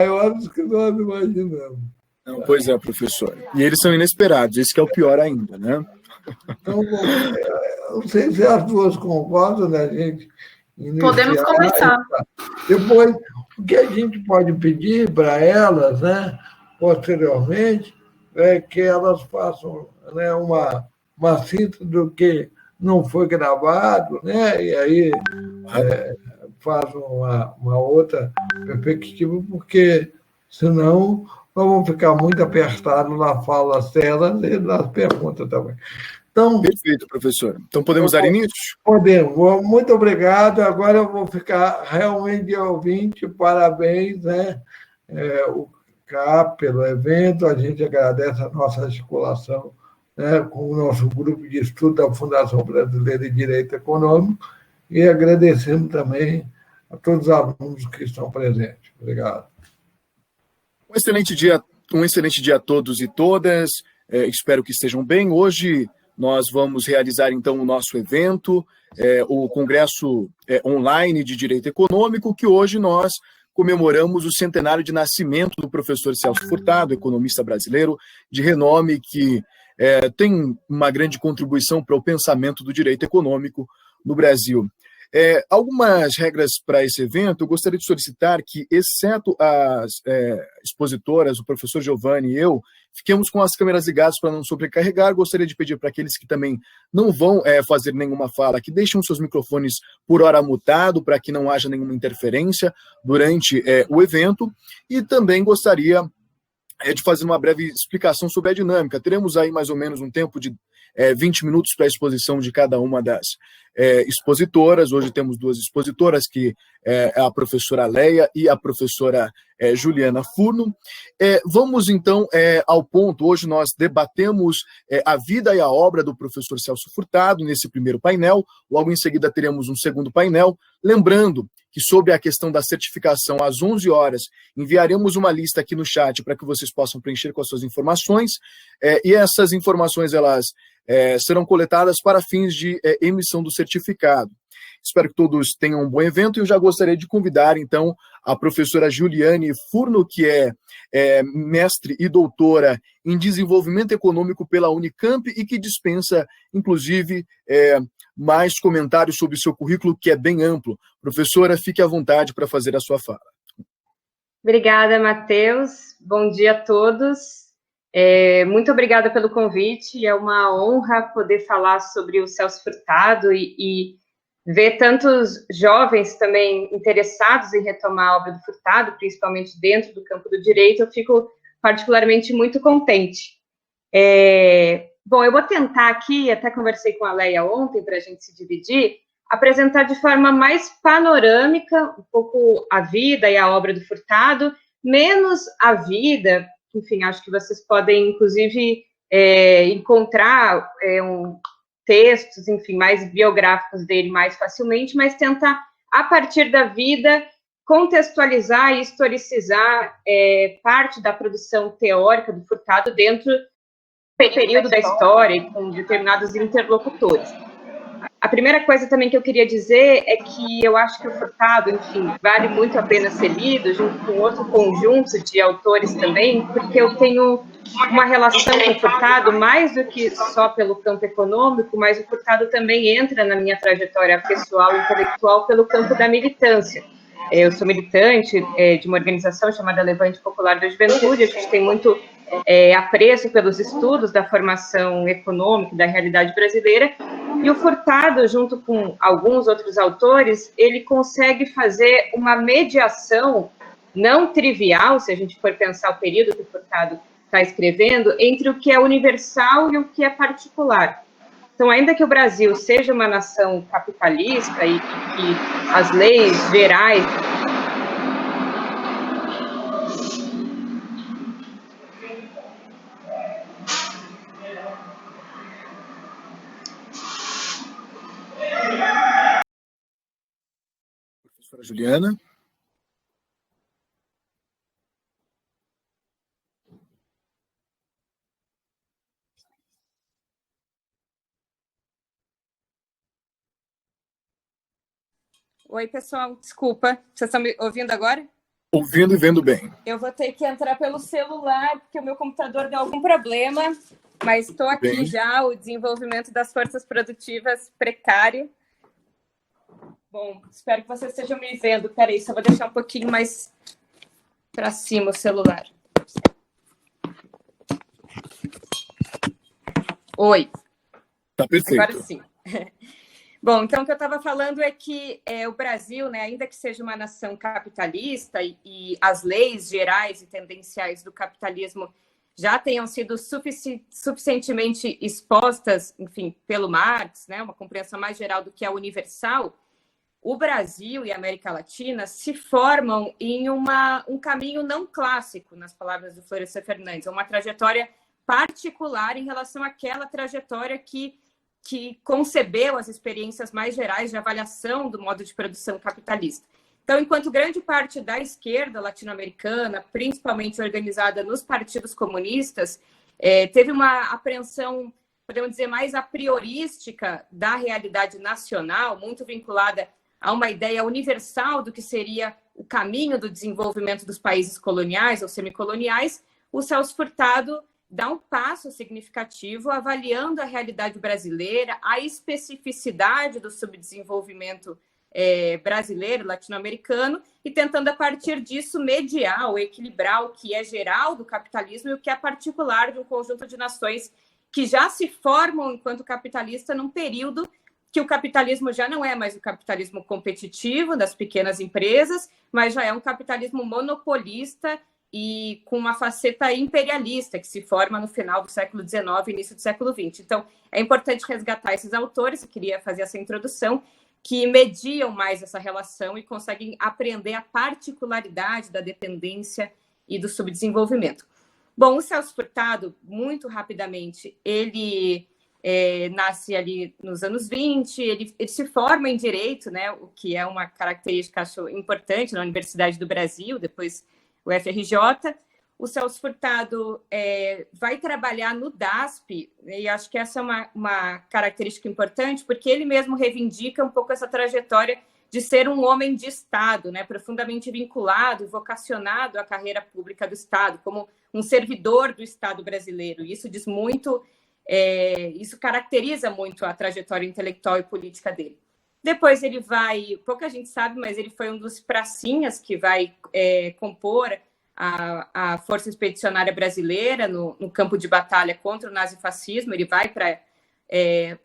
maiores que nós imaginamos. Não, pois é, professor. E eles são inesperados, isso que é o pior ainda, né? Então, não sei se as duas concordam, né, gente? Podemos começar. Depois, o que a gente pode pedir para elas, né, posteriormente, é que elas façam, né, uma síntese do que não foi gravado, né, e aí façam uma outra perspectiva, porque senão nós vamos ficar muito apertados na fala delas e nas perguntas também. Então, perfeito, professor. Então podemos dar início? Podemos. Muito obrigado. Agora eu vou ficar realmente de ouvinte. Parabéns, né? O CAP pelo evento. A gente agradece a nossa articulação, né, com o nosso grupo de estudo da Fundação Brasileira de Direito Econômico e agradecemos também a todos os alunos que estão presentes. Obrigado. Um excelente dia a todos e todas. Espero que estejam bem. Hoje nós vamos realizar, então, o nosso evento, o Congresso Online de Direito Econômico, que hoje nós comemoramos o centenário de nascimento do professor Celso Furtado, economista brasileiro de renome, que tem uma grande contribuição para o pensamento do direito econômico no Brasil. Algumas regras para esse evento, eu gostaria de solicitar que, exceto as expositoras, o professor Giovanni e eu, fiquemos com as câmeras ligadas para não sobrecarregar. Gostaria de pedir para aqueles que também não vão fazer nenhuma fala, que deixem os seus microfones por hora mutado, para que não haja nenhuma interferência durante o evento. E também gostaria de fazer uma breve explicação sobre a dinâmica. Teremos aí mais ou menos um tempo de 20 minutos para a exposição de cada uma das expositoras. Hoje temos duas expositoras, que é a professora Leia e a professora Juliana Furno. Vamos, então, ao ponto. Hoje nós debatemos a vida e a obra do professor Celso Furtado, nesse primeiro painel. Logo em seguida teremos um segundo painel. Lembrando que, sobre a questão da certificação, às 11 horas, enviaremos uma lista aqui no chat para que vocês possam preencher com as suas informações, e essas informações elas serão coletadas para fins de emissão do certificado. Espero que todos tenham um bom evento, e eu já gostaria de convidar, então, a professora Juliane Furno, que é mestre e doutora em desenvolvimento econômico pela Unicamp e que dispensa, inclusive, mais comentários sobre o seu currículo, que é bem amplo. Professora, fique à vontade para fazer a sua fala. Obrigada, Matheus. Bom dia a todos. Muito obrigada pelo convite. É uma honra poder falar sobre o Celso Furtado e ver tantos jovens também interessados em retomar a obra do Furtado, principalmente dentro do campo do direito. Eu fico particularmente muito contente. Bom, eu vou tentar aqui, até conversei com a Leia ontem para a gente se dividir, apresentar de forma mais panorâmica um pouco a vida e a obra do Furtado, menos a vida. Enfim, acho que vocês podem, inclusive, encontrar textos, enfim, mais biográficos dele mais facilmente, mas tentar, a partir da vida, contextualizar e historicizar parte da produção teórica do Furtado dentro do período da história, com determinados interlocutores. A primeira coisa também que eu queria dizer é que eu acho que o Furtado, enfim, vale muito a pena ser lido, junto com outro conjunto de autores também, porque eu tenho uma relação com o Furtado, mais do que só pelo campo econômico, mas o Furtado também entra na minha trajetória pessoal e intelectual pelo campo da militância. Eu sou militante de uma organização chamada Levante Popular da Juventude. A gente tem muito apreço pelos estudos da formação econômica da realidade brasileira, e o Furtado, junto com alguns outros autores, ele consegue fazer uma mediação não trivial, se a gente for pensar o período que o Furtado está escrevendo, entre o que é universal e o que é particular. Então, ainda que o Brasil seja uma nação capitalista e que as leis gerais... Professora Juliana. Oi, pessoal, desculpa. Vocês estão me ouvindo agora? Ouvindo e vendo bem. Eu vou ter que entrar pelo celular, porque o meu computador deu algum problema, mas estou aqui Bem. já, o desenvolvimento das forças produtivas precário. Bom, espero que vocês estejam me vendo. Peraí, só vou deixar um pouquinho mais para cima o celular. Oi. Tá perfeito. Agora sim. Bom, então o que eu estava falando é que o Brasil, né, ainda que seja uma nação capitalista e as leis gerais e tendenciais do capitalismo já tenham sido suficientemente expostas, enfim, pelo Marx, né, uma compreensão mais geral do que é universal, o Brasil e a América Latina se formam em um caminho não clássico, nas palavras do Florestan Fernandes, uma trajetória particular em relação àquela trajetória que concebeu as experiências mais gerais de avaliação do modo de produção capitalista. Então, enquanto grande parte da esquerda latino-americana, principalmente organizada nos partidos comunistas, teve uma apreensão, podemos dizer, mais a priorística da realidade nacional, muito vinculada a uma ideia universal do que seria o caminho do desenvolvimento dos países coloniais ou semicoloniais, o Celso Furtado dá um passo significativo avaliando a realidade brasileira, a especificidade do subdesenvolvimento brasileiro, latino-americano, e tentando, a partir disso, mediar ou equilibrar o que é geral do capitalismo e o que é particular de um conjunto de nações que já se formam enquanto capitalista num período que o capitalismo já não é mais o capitalismo competitivo das pequenas empresas, mas já é um capitalismo monopolista e com uma faceta imperialista que se forma no final do século XIX e início do século XX. Então, é importante resgatar esses autores, eu queria fazer essa introdução, que mediam mais essa relação e conseguem apreender a particularidade da dependência e do subdesenvolvimento. Bom, o Celso Furtado, muito rapidamente, ele nasce ali nos anos 20, ele se forma em Direito, né, o que é uma característica, acho, importante na Universidade do Brasil, depois o FRJ. O Celso Furtado vai trabalhar no DASP, e acho que essa é uma característica importante, porque ele mesmo reivindica um pouco essa trajetória de ser um homem de Estado, né, profundamente vinculado e vocacionado à carreira pública do Estado, como um servidor do Estado brasileiro. E isso diz muito, isso caracteriza muito a trajetória intelectual e política dele. Depois ele vai, pouca gente sabe, mas ele foi um dos pracinhas que vai compor a Força Expedicionária Brasileira no campo de batalha contra o nazifascismo. Ele vai para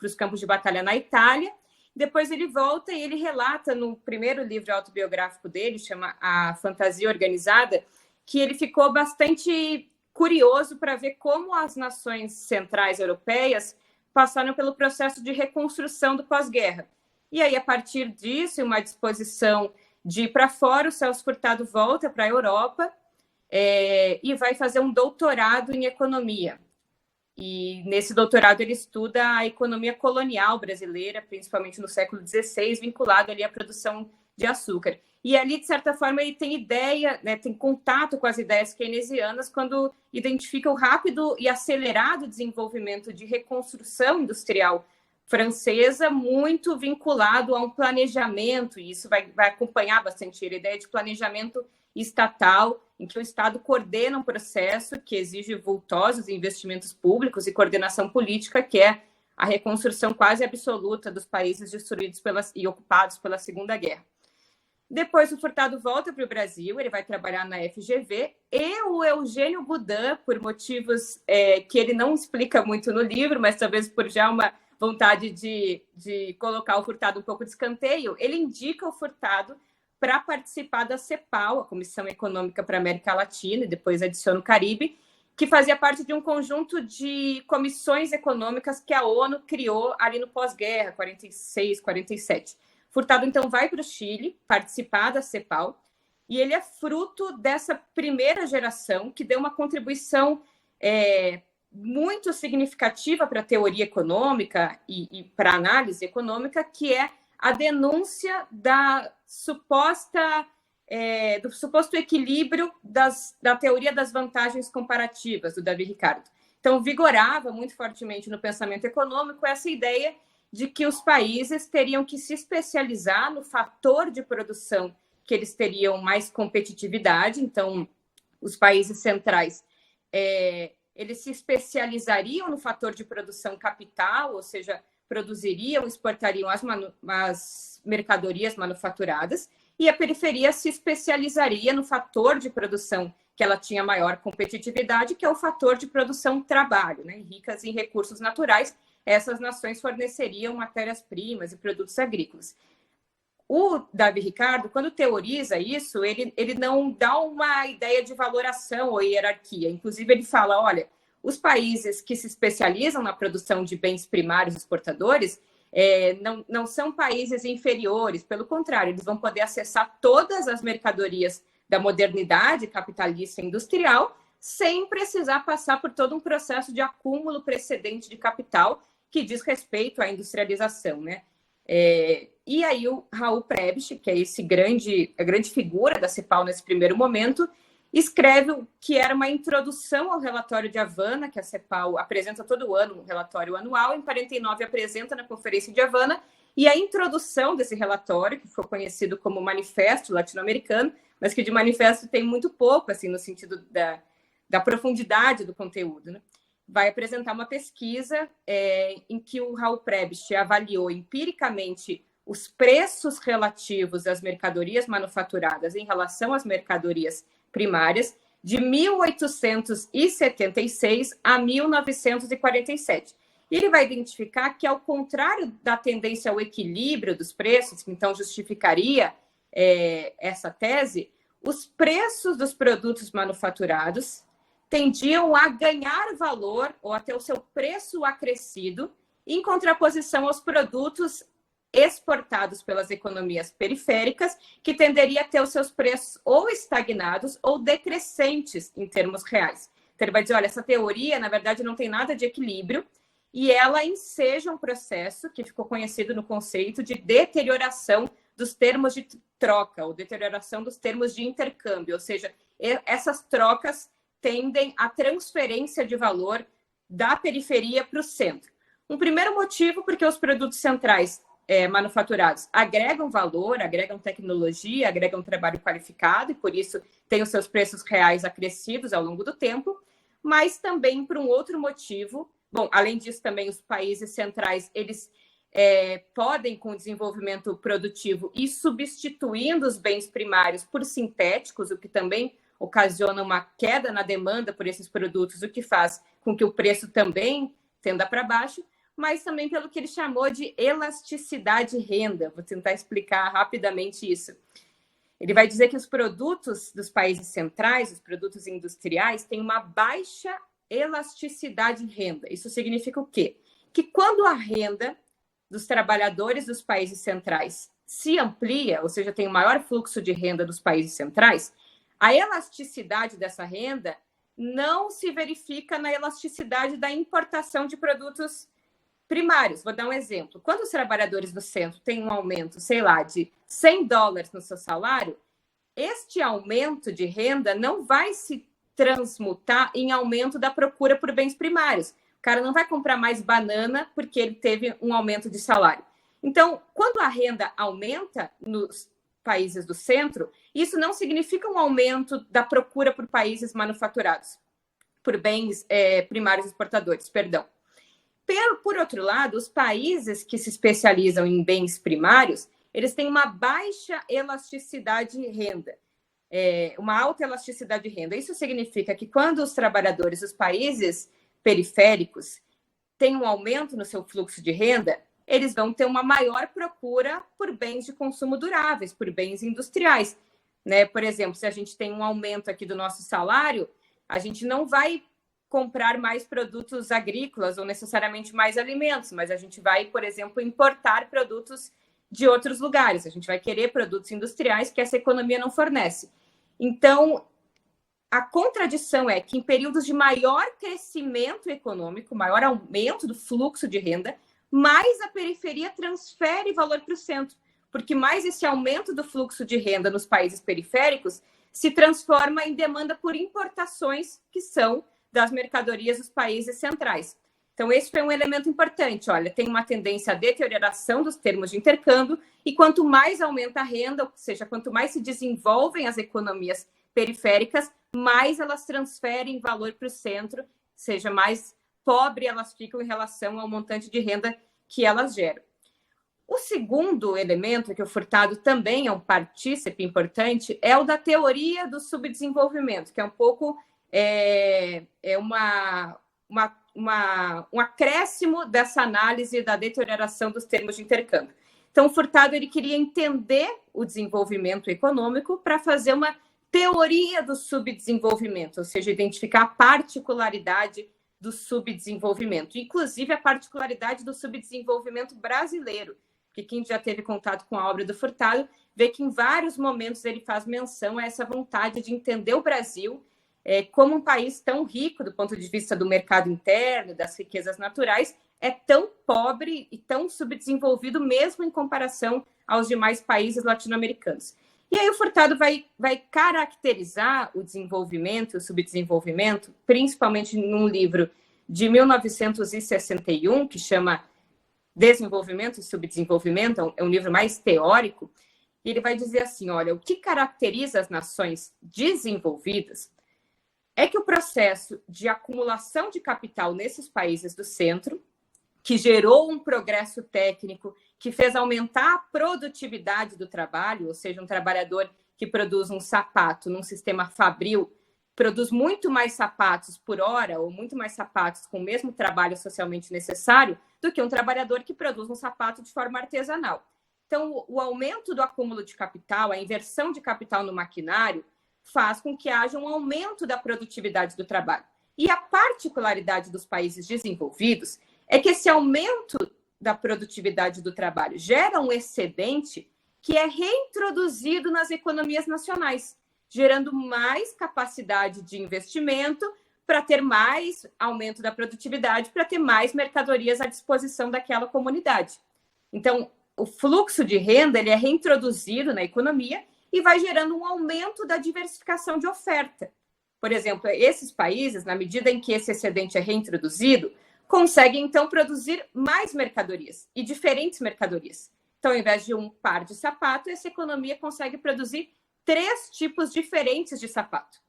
os campos de batalha na Itália. Depois ele volta e ele relata no primeiro livro autobiográfico dele, chama A Fantasia Organizada, que ele ficou bastante curioso para ver como as nações centrais europeias passaram pelo processo de reconstrução do pós-guerra. E aí, a partir disso, uma disposição de ir para fora, o Celso Furtado volta para a Europa e vai fazer um doutorado em economia. E nesse doutorado ele estuda a economia colonial brasileira, principalmente no século XVI, vinculado ali à produção de açúcar. E ali, de certa forma, ele tem ideia, né, tem contato com as ideias keynesianas quando identifica o rápido e acelerado desenvolvimento de reconstrução industrial francesa, muito vinculado a um planejamento, e isso vai acompanhar bastante a ideia de planejamento estatal, em que o Estado coordena um processo que exige vultosos investimentos públicos e coordenação política, que é a reconstrução quase absoluta dos países destruídos e ocupados pela Segunda Guerra. Depois o Furtado volta para o Brasil, ele vai trabalhar na FGV, e o Eugênio Boudin, por motivos que ele não explica muito no livro, mas talvez por já uma vontade de colocar o Furtado um pouco de escanteio, ele indica o Furtado para participar da CEPAL, a Comissão Econômica para a América Latina, e depois adiciona o Caribe, que fazia parte de um conjunto de comissões econômicas que a ONU criou ali no pós-guerra, 46, 47. Furtado, então, vai para o Chile participar da CEPAL, e ele é fruto dessa primeira geração que deu uma contribuição muito significativa para a teoria econômica e para a análise econômica, que é a denúncia do suposto equilíbrio da teoria das vantagens comparativas, do Davi Ricardo. Então, vigorava muito fortemente no pensamento econômico essa ideia de que os países teriam que se especializar no fator de produção que eles teriam mais competitividade. Então, os países centrais, eles se especializariam no fator de produção capital, ou seja, produziriam, exportariam as mercadorias manufaturadas, e a periferia se especializaria no fator de produção que ela tinha maior competitividade, que é o fator de produção trabalho, né? Ricas em recursos naturais, essas nações forneceriam matérias-primas e produtos agrícolas. O Davi Ricardo, quando teoriza isso, ele não dá uma ideia de valoração ou hierarquia. Inclusive, ele fala, olha, os países que se especializam na produção de bens primários exportadores não são países inferiores, pelo contrário, eles vão poder acessar todas as mercadorias da modernidade capitalista e industrial, sem precisar passar por todo um processo de acúmulo precedente de capital que diz respeito à industrialização, né? E aí o Raul Prebisch, que é a grande figura da CEPAL nesse primeiro momento, escreve o que era uma introdução ao relatório de Havana, que a CEPAL apresenta todo ano, um relatório anual, em 49 apresenta na Conferência de Havana, e a introdução desse relatório, que ficou conhecido como Manifesto Latino-Americano, mas que de manifesto tem muito pouco, assim, no sentido da profundidade do conteúdo, né? Vai apresentar uma pesquisa em que o Raul Prebisch avaliou empiricamente os preços relativos das mercadorias manufaturadas em relação às mercadorias primárias de 1876 a 1947. E ele vai identificar que, ao contrário da tendência ao equilíbrio dos preços, que então justificaria essa tese, os preços dos produtos manufaturados tendiam a ganhar valor ou a ter o seu preço acrescido em contraposição aos produtos exportados pelas economias periféricas, que tenderia a ter os seus preços ou estagnados ou decrescentes em termos reais. Então, ele vai dizer, olha, essa teoria, na verdade, não tem nada de equilíbrio, e ela enseja um processo que ficou conhecido no conceito de deterioração dos termos de troca, ou deterioração dos termos de intercâmbio, ou seja, essas trocas tendem à transferência de valor da periferia para o centro. Um primeiro motivo, porque os produtos centrais manufaturados agregam valor, agregam tecnologia, agregam trabalho qualificado, e por isso têm os seus preços reais acrescidos ao longo do tempo, mas também por um outro motivo. Bom, além disso, também os países centrais, eles podem, com o desenvolvimento produtivo, ir substituindo os bens primários por sintéticos, o que também ocasiona uma queda na demanda por esses produtos, o que faz com que o preço também tenda para baixo, mas também pelo que ele chamou de elasticidade renda. Vou tentar explicar rapidamente isso. Ele vai dizer que os produtos dos países centrais, os produtos industriais, têm uma baixa elasticidade renda. Isso significa o quê? Que quando a renda dos trabalhadores dos países centrais se amplia, ou seja, tem um maior fluxo de renda dos países centrais, a elasticidade dessa renda não se verifica na elasticidade da importação de produtos primários. Vou dar um exemplo. Quando os trabalhadores do centro têm um aumento, sei lá, de $100 no seu salário, este aumento de renda não vai se transmutar em aumento da procura por bens primários. O cara não vai comprar mais banana porque ele teve um aumento de salário. Então, quando a renda aumenta nos países do centro, isso não significa um aumento da procura por países manufaturados, por bens primários exportadores, perdão. Por outro lado, os países que se especializam em bens primários, eles têm uma baixa elasticidade de renda, uma alta elasticidade de renda. Isso significa que quando os trabalhadores dos países periféricos têm um aumento no seu fluxo de renda, eles vão ter uma maior procura por bens de consumo duráveis, por bens industriais, né? Por exemplo, se a gente tem um aumento aqui do nosso salário, a gente não vai comprar mais produtos agrícolas ou necessariamente mais alimentos, mas a gente vai, por exemplo, importar produtos de outros lugares. A gente vai querer produtos industriais que essa economia não fornece. Então, a contradição é que em períodos de maior crescimento econômico, maior aumento do fluxo de renda, mais a periferia transfere valor para o centro, porque mais esse aumento do fluxo de renda nos países periféricos se transforma em demanda por importações que são das mercadorias dos países centrais. Então, esse foi um elemento importante. Olha, tem uma tendência à deterioração dos termos de intercâmbio, e quanto mais aumenta a renda, ou seja, quanto mais se desenvolvem as economias periféricas, mais elas transferem valor para o centro, seja mais pobre elas ficam em relação ao montante de renda que elas geram. O segundo elemento, que o Furtado também é um partícipe importante, é o da teoria do subdesenvolvimento, que é um pouco um acréscimo dessa análise da deterioração dos termos de intercâmbio. Então, o Furtado ele queria entender o desenvolvimento econômico para fazer uma teoria do subdesenvolvimento, ou seja, identificar a particularidade do subdesenvolvimento, inclusive a particularidade do subdesenvolvimento brasileiro, porque quem já teve contato com a obra do Furtado vê que em vários momentos ele faz menção a essa vontade de entender o Brasil como um país tão rico do ponto de vista do mercado interno, das riquezas naturais, é tão pobre e tão subdesenvolvido mesmo em comparação aos demais países latino-americanos. E aí o Furtado vai caracterizar o desenvolvimento e o subdesenvolvimento, principalmente num livro de 1961, que chama Desenvolvimento e Subdesenvolvimento, é um livro mais teórico, e ele vai dizer assim, olha, o que caracteriza as nações desenvolvidas é que o processo de acumulação de capital nesses países do centro, que gerou um progresso técnico, que fez aumentar a produtividade do trabalho, ou seja, um trabalhador que produz um sapato num sistema fabril, produz muito mais sapatos por hora, ou muito mais sapatos com o mesmo trabalho socialmente necessário, do que um trabalhador que produz um sapato de forma artesanal. Então, o aumento do acúmulo de capital, a inversão de capital no maquinário, faz com que haja um aumento da produtividade do trabalho. E a particularidade dos países desenvolvidos é que esse aumento da produtividade do trabalho gera um excedente que é reintroduzido nas economias nacionais, gerando mais capacidade de investimento para ter mais aumento da produtividade, para ter mais mercadorias à disposição daquela comunidade. Então, o fluxo de renda ele é reintroduzido na economia e vai gerando um aumento da diversificação de oferta. Por exemplo, esses países, na medida em que esse excedente é reintroduzido, conseguem, então, produzir mais mercadorias e diferentes mercadorias. Então, ao invés de um par de sapato, essa economia consegue produzir 3 tipos diferentes de sapato.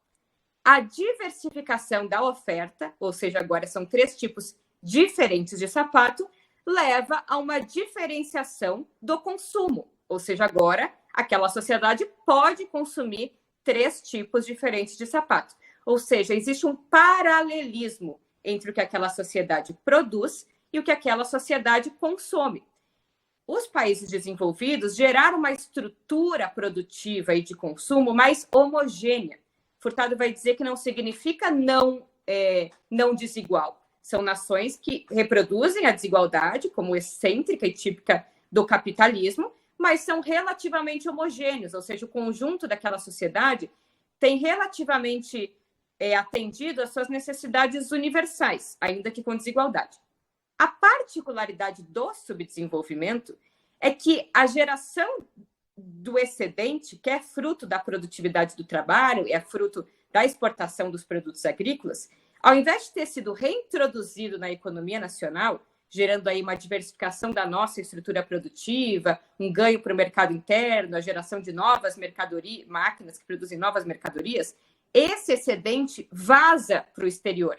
A diversificação da oferta, ou seja, agora são 3 tipos diferentes de sapato, leva a uma diferenciação do consumo. Ou seja, agora aquela sociedade pode consumir 3 tipos diferentes de sapato. Ou seja, existe um paralelismo entre o que aquela sociedade produz e o que aquela sociedade consome. Os países desenvolvidos geraram uma estrutura produtiva e de consumo mais homogênea. Furtado vai dizer que não significa não desigual. São nações que reproduzem a desigualdade como excêntrica e típica do capitalismo, mas são relativamente homogêneos, ou seja, o conjunto daquela sociedade tem relativamente atendido às suas necessidades universais, ainda que com desigualdade. A particularidade do subdesenvolvimento é que a geração do excedente, que é fruto da produtividade do trabalho, é fruto da exportação dos produtos agrícolas, ao invés de ter sido reintroduzido na economia nacional, gerando aí uma diversificação da nossa estrutura produtiva, um ganho para o mercado interno, a geração de novas mercadorias, máquinas que produzem novas mercadorias, esse excedente vaza para o exterior.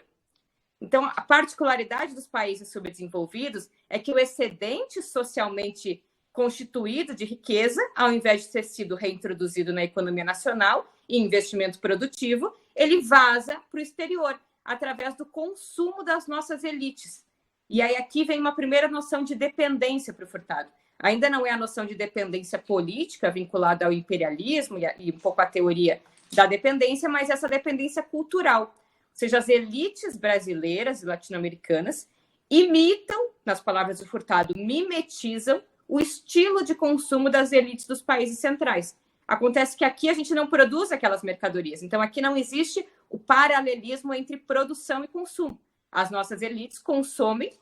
Então, a particularidade dos países subdesenvolvidos é que o excedente socialmente constituído de riqueza, ao invés de ter sido reintroduzido na economia nacional e investimento produtivo, ele vaza para o exterior, através do consumo das nossas elites. E aí aqui vem uma primeira noção de dependência para o Furtado. Ainda não é a noção de dependência política vinculada ao imperialismo e um pouco à teoria da dependência, mas essa dependência cultural. Ou seja, as elites brasileiras e latino-americanas imitam, nas palavras do Furtado, mimetizam o estilo de consumo das elites dos países centrais. Acontece que aqui a gente não produz aquelas mercadorias, então aqui não existe o paralelismo entre produção e consumo. As nossas elites consomem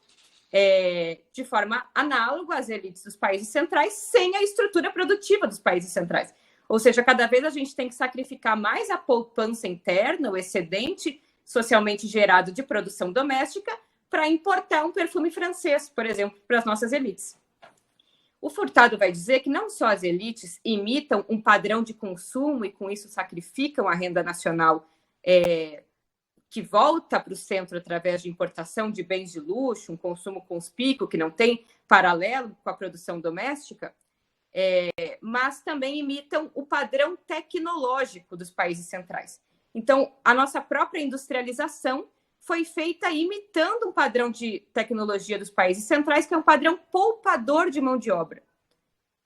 de forma análoga às elites dos países centrais, sem a estrutura produtiva dos países centrais. Ou seja, cada vez a gente tem que sacrificar mais a poupança interna, o excedente socialmente gerado de produção doméstica, para importar um perfume francês, por exemplo, para as nossas elites. O Furtado vai dizer que não só as elites imitam um padrão de consumo e, com isso, sacrificam a renda nacional que volta para o centro através de importação de bens de luxo, um consumo conspícuo que não tem paralelo com a produção doméstica, mas também imitam o padrão tecnológico dos países centrais. Então, a nossa própria industrialização foi feita imitando um padrão de tecnologia dos países centrais, que é um padrão poupador de mão de obra.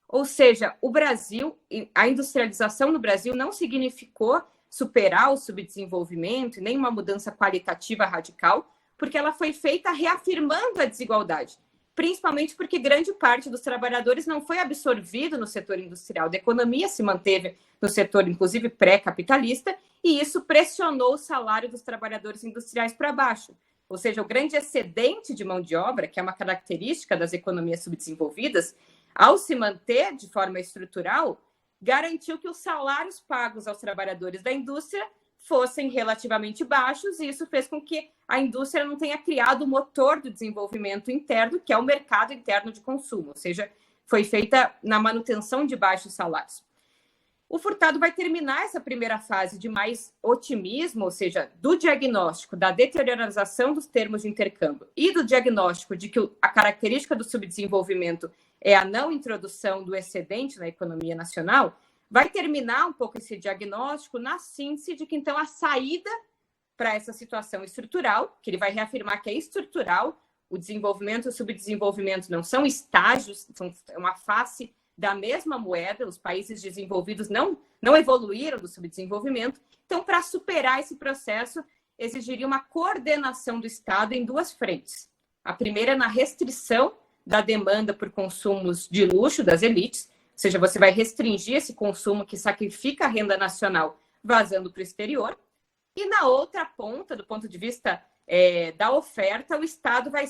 Ou seja, o Brasil, a industrialização no Brasil não significou superar o subdesenvolvimento, nem uma mudança qualitativa radical, porque ela foi feita reafirmando a desigualdade, principalmente porque grande parte dos trabalhadores não foi absorvido no setor industrial, da economia se manteve no setor, inclusive, pré-capitalista, e isso pressionou o salário dos trabalhadores industriais para baixo. Ou seja, o grande excedente de mão de obra, que é uma característica das economias subdesenvolvidas, ao se manter de forma estrutural, garantiu que os salários pagos aos trabalhadores da indústria fossem relativamente baixos, e isso fez com que a indústria não tenha criado o motor do desenvolvimento interno, que é o mercado interno de consumo, ou seja, foi feita na manutenção de baixos salários. O Furtado vai terminar essa primeira fase de mais otimismo, ou seja, do diagnóstico da deteriorização dos termos de intercâmbio e do diagnóstico de que a característica do subdesenvolvimento é a não introdução do excedente na economia nacional, vai terminar um pouco esse diagnóstico na síntese de que, então, a saída para essa situação estrutural, que ele vai reafirmar que é estrutural, o desenvolvimento e o subdesenvolvimento não são estágios, são uma face da mesma moeda, os países desenvolvidos não evoluíram do subdesenvolvimento. Então, para superar esse processo, exigiria uma coordenação do Estado em duas frentes. A primeira é na restrição da demanda por consumos de luxo das elites, ou seja, você vai restringir esse consumo que sacrifica a renda nacional vazando para o exterior. E na outra ponta, do ponto de vista da oferta, o Estado vai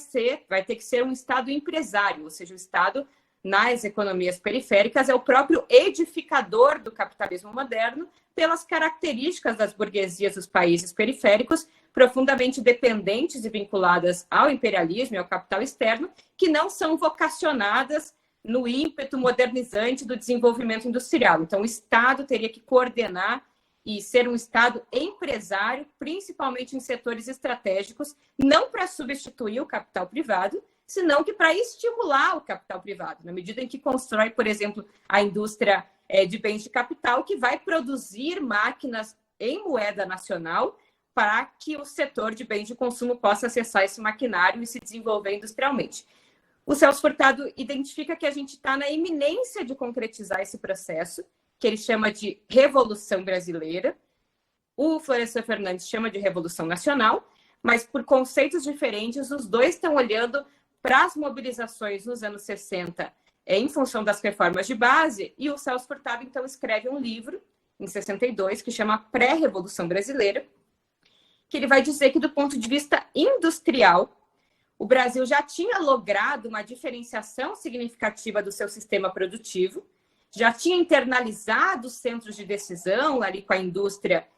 ter que ser um Estado empresário, ou seja, o Estado, nas economias periféricas, é o próprio edificador do capitalismo moderno, pelas características das burguesias dos países periféricos, profundamente dependentes e vinculadas ao imperialismo e ao capital externo, que não são vocacionadas no ímpeto modernizante do desenvolvimento industrial. Então, o Estado teria que coordenar e ser um Estado empresário, principalmente em setores estratégicos, não para substituir o capital privado, senão que para estimular o capital privado, na medida em que constrói, por exemplo, a indústria de bens de capital, que vai produzir máquinas em moeda nacional para que o setor de bens de consumo possa acessar esse maquinário e se desenvolver industrialmente. O Celso Furtado identifica que a gente está na iminência de concretizar esse processo, que ele chama de Revolução Brasileira. O Florestan Fernandes chama de Revolução Nacional, mas por conceitos diferentes, os dois estão olhando para as mobilizações nos anos 60 em função das reformas de base, e o Celso Furtado, então, escreve um livro, em 62, que chama Pré-Revolução Brasileira, que ele vai dizer que, do ponto de vista industrial, o Brasil já tinha logrado uma diferenciação significativa do seu sistema produtivo, já tinha internalizado os centros de decisão ali com a indústria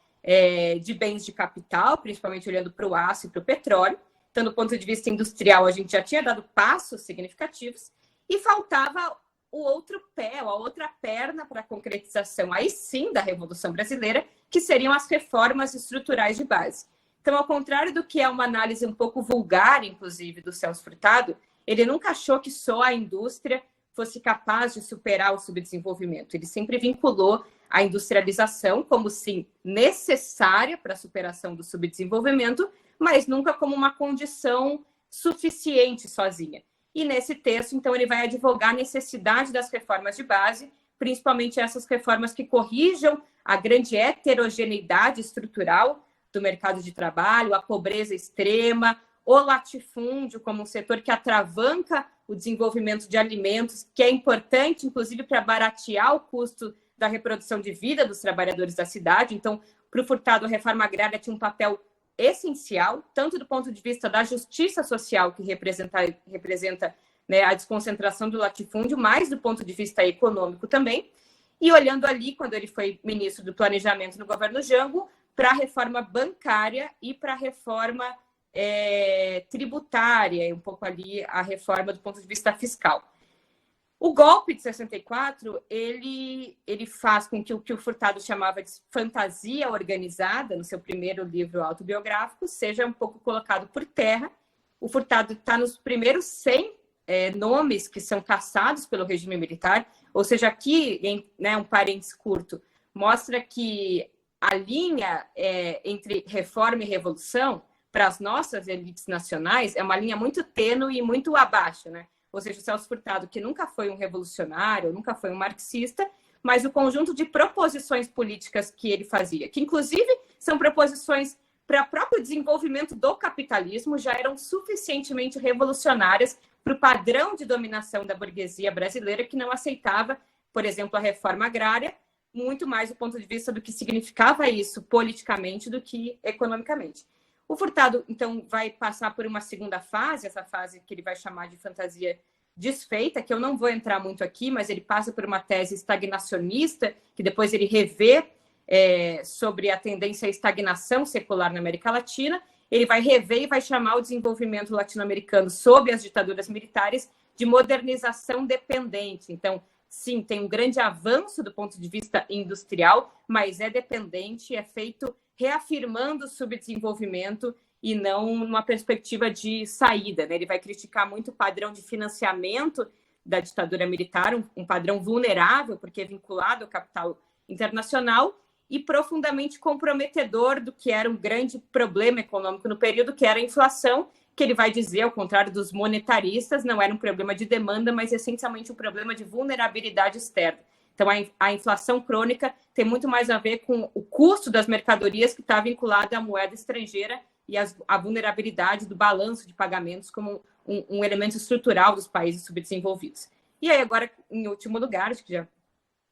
de bens de capital, principalmente olhando para o aço e para o petróleo. Então, do ponto de vista industrial, a gente já tinha dado passos significativos e faltava o outro pé, a outra perna para a concretização, aí sim, da Revolução Brasileira, que seriam as reformas estruturais de base. Então, ao contrário do que é uma análise um pouco vulgar, inclusive, do Celso Furtado, ele nunca achou que só a indústria fosse capaz de superar o subdesenvolvimento. Ele sempre vinculou a industrialização como, sim, necessária para a superação do subdesenvolvimento, mas nunca como uma condição suficiente sozinha. E nesse texto, então, ele vai advogar a necessidade das reformas de base, principalmente essas reformas que corrijam a grande heterogeneidade estrutural do mercado de trabalho, a pobreza extrema, o latifúndio como um setor que atravanca o desenvolvimento de alimentos, que é importante, inclusive, para baratear o custo da reprodução de vida dos trabalhadores da cidade. Então, para o Furtado, a reforma agrária tinha um papel essencial, tanto do ponto de vista da justiça social, que representa né, a desconcentração do latifúndio, mas do ponto de vista econômico também. E olhando ali, quando ele foi ministro do Planejamento no governo Jango, para a reforma bancária e para a reforma tributária, um pouco ali a reforma do ponto de vista fiscal. O golpe de 64, ele faz com que o que o Furtado chamava de fantasia organizada, no seu primeiro livro autobiográfico, seja um pouco colocado por terra. O Furtado está nos primeiros 100 nomes que são caçados pelo regime militar, ou seja, aqui, um parênteses curto, mostra que a linha entre reforma e revolução, para as nossas elites nacionais, é uma linha muito tênue e muito abaixo, né? Ou seja, o Celso Furtado, que nunca foi um revolucionário, nunca foi um marxista, mas o conjunto de proposições políticas que ele fazia, que inclusive são proposições para o próprio desenvolvimento do capitalismo, já eram suficientemente revolucionárias para o padrão de dominação da burguesia brasileira, que não aceitava, por exemplo, a reforma agrária, muito mais do ponto de vista do que significava isso politicamente do que economicamente. O Furtado, então, vai passar por uma segunda fase, essa fase que ele vai chamar de fantasia desfeita, que eu não vou entrar muito aqui, mas ele passa por uma tese estagnacionista, que depois ele revê sobre a tendência à estagnação secular na América Latina. Ele vai rever e vai chamar o desenvolvimento latino-americano sob as ditaduras militares de modernização dependente. Então, sim, tem um grande avanço do ponto de vista industrial, mas é dependente, é feito reafirmando o subdesenvolvimento e não numa perspectiva de saída, né? Ele vai criticar muito o padrão de financiamento da ditadura militar, um padrão vulnerável, porque é vinculado ao capital internacional, e profundamente comprometedor do que era um grande problema econômico no período, que era a inflação, que ele vai dizer, ao contrário dos monetaristas, não era um problema de demanda, mas essencialmente um problema de vulnerabilidade externa. Então, a inflação crônica tem muito mais a ver com o custo das mercadorias, que está vinculado à moeda estrangeira e a vulnerabilidade do balanço de pagamentos como um elemento estrutural dos países subdesenvolvidos. E aí, agora, em último lugar, acho que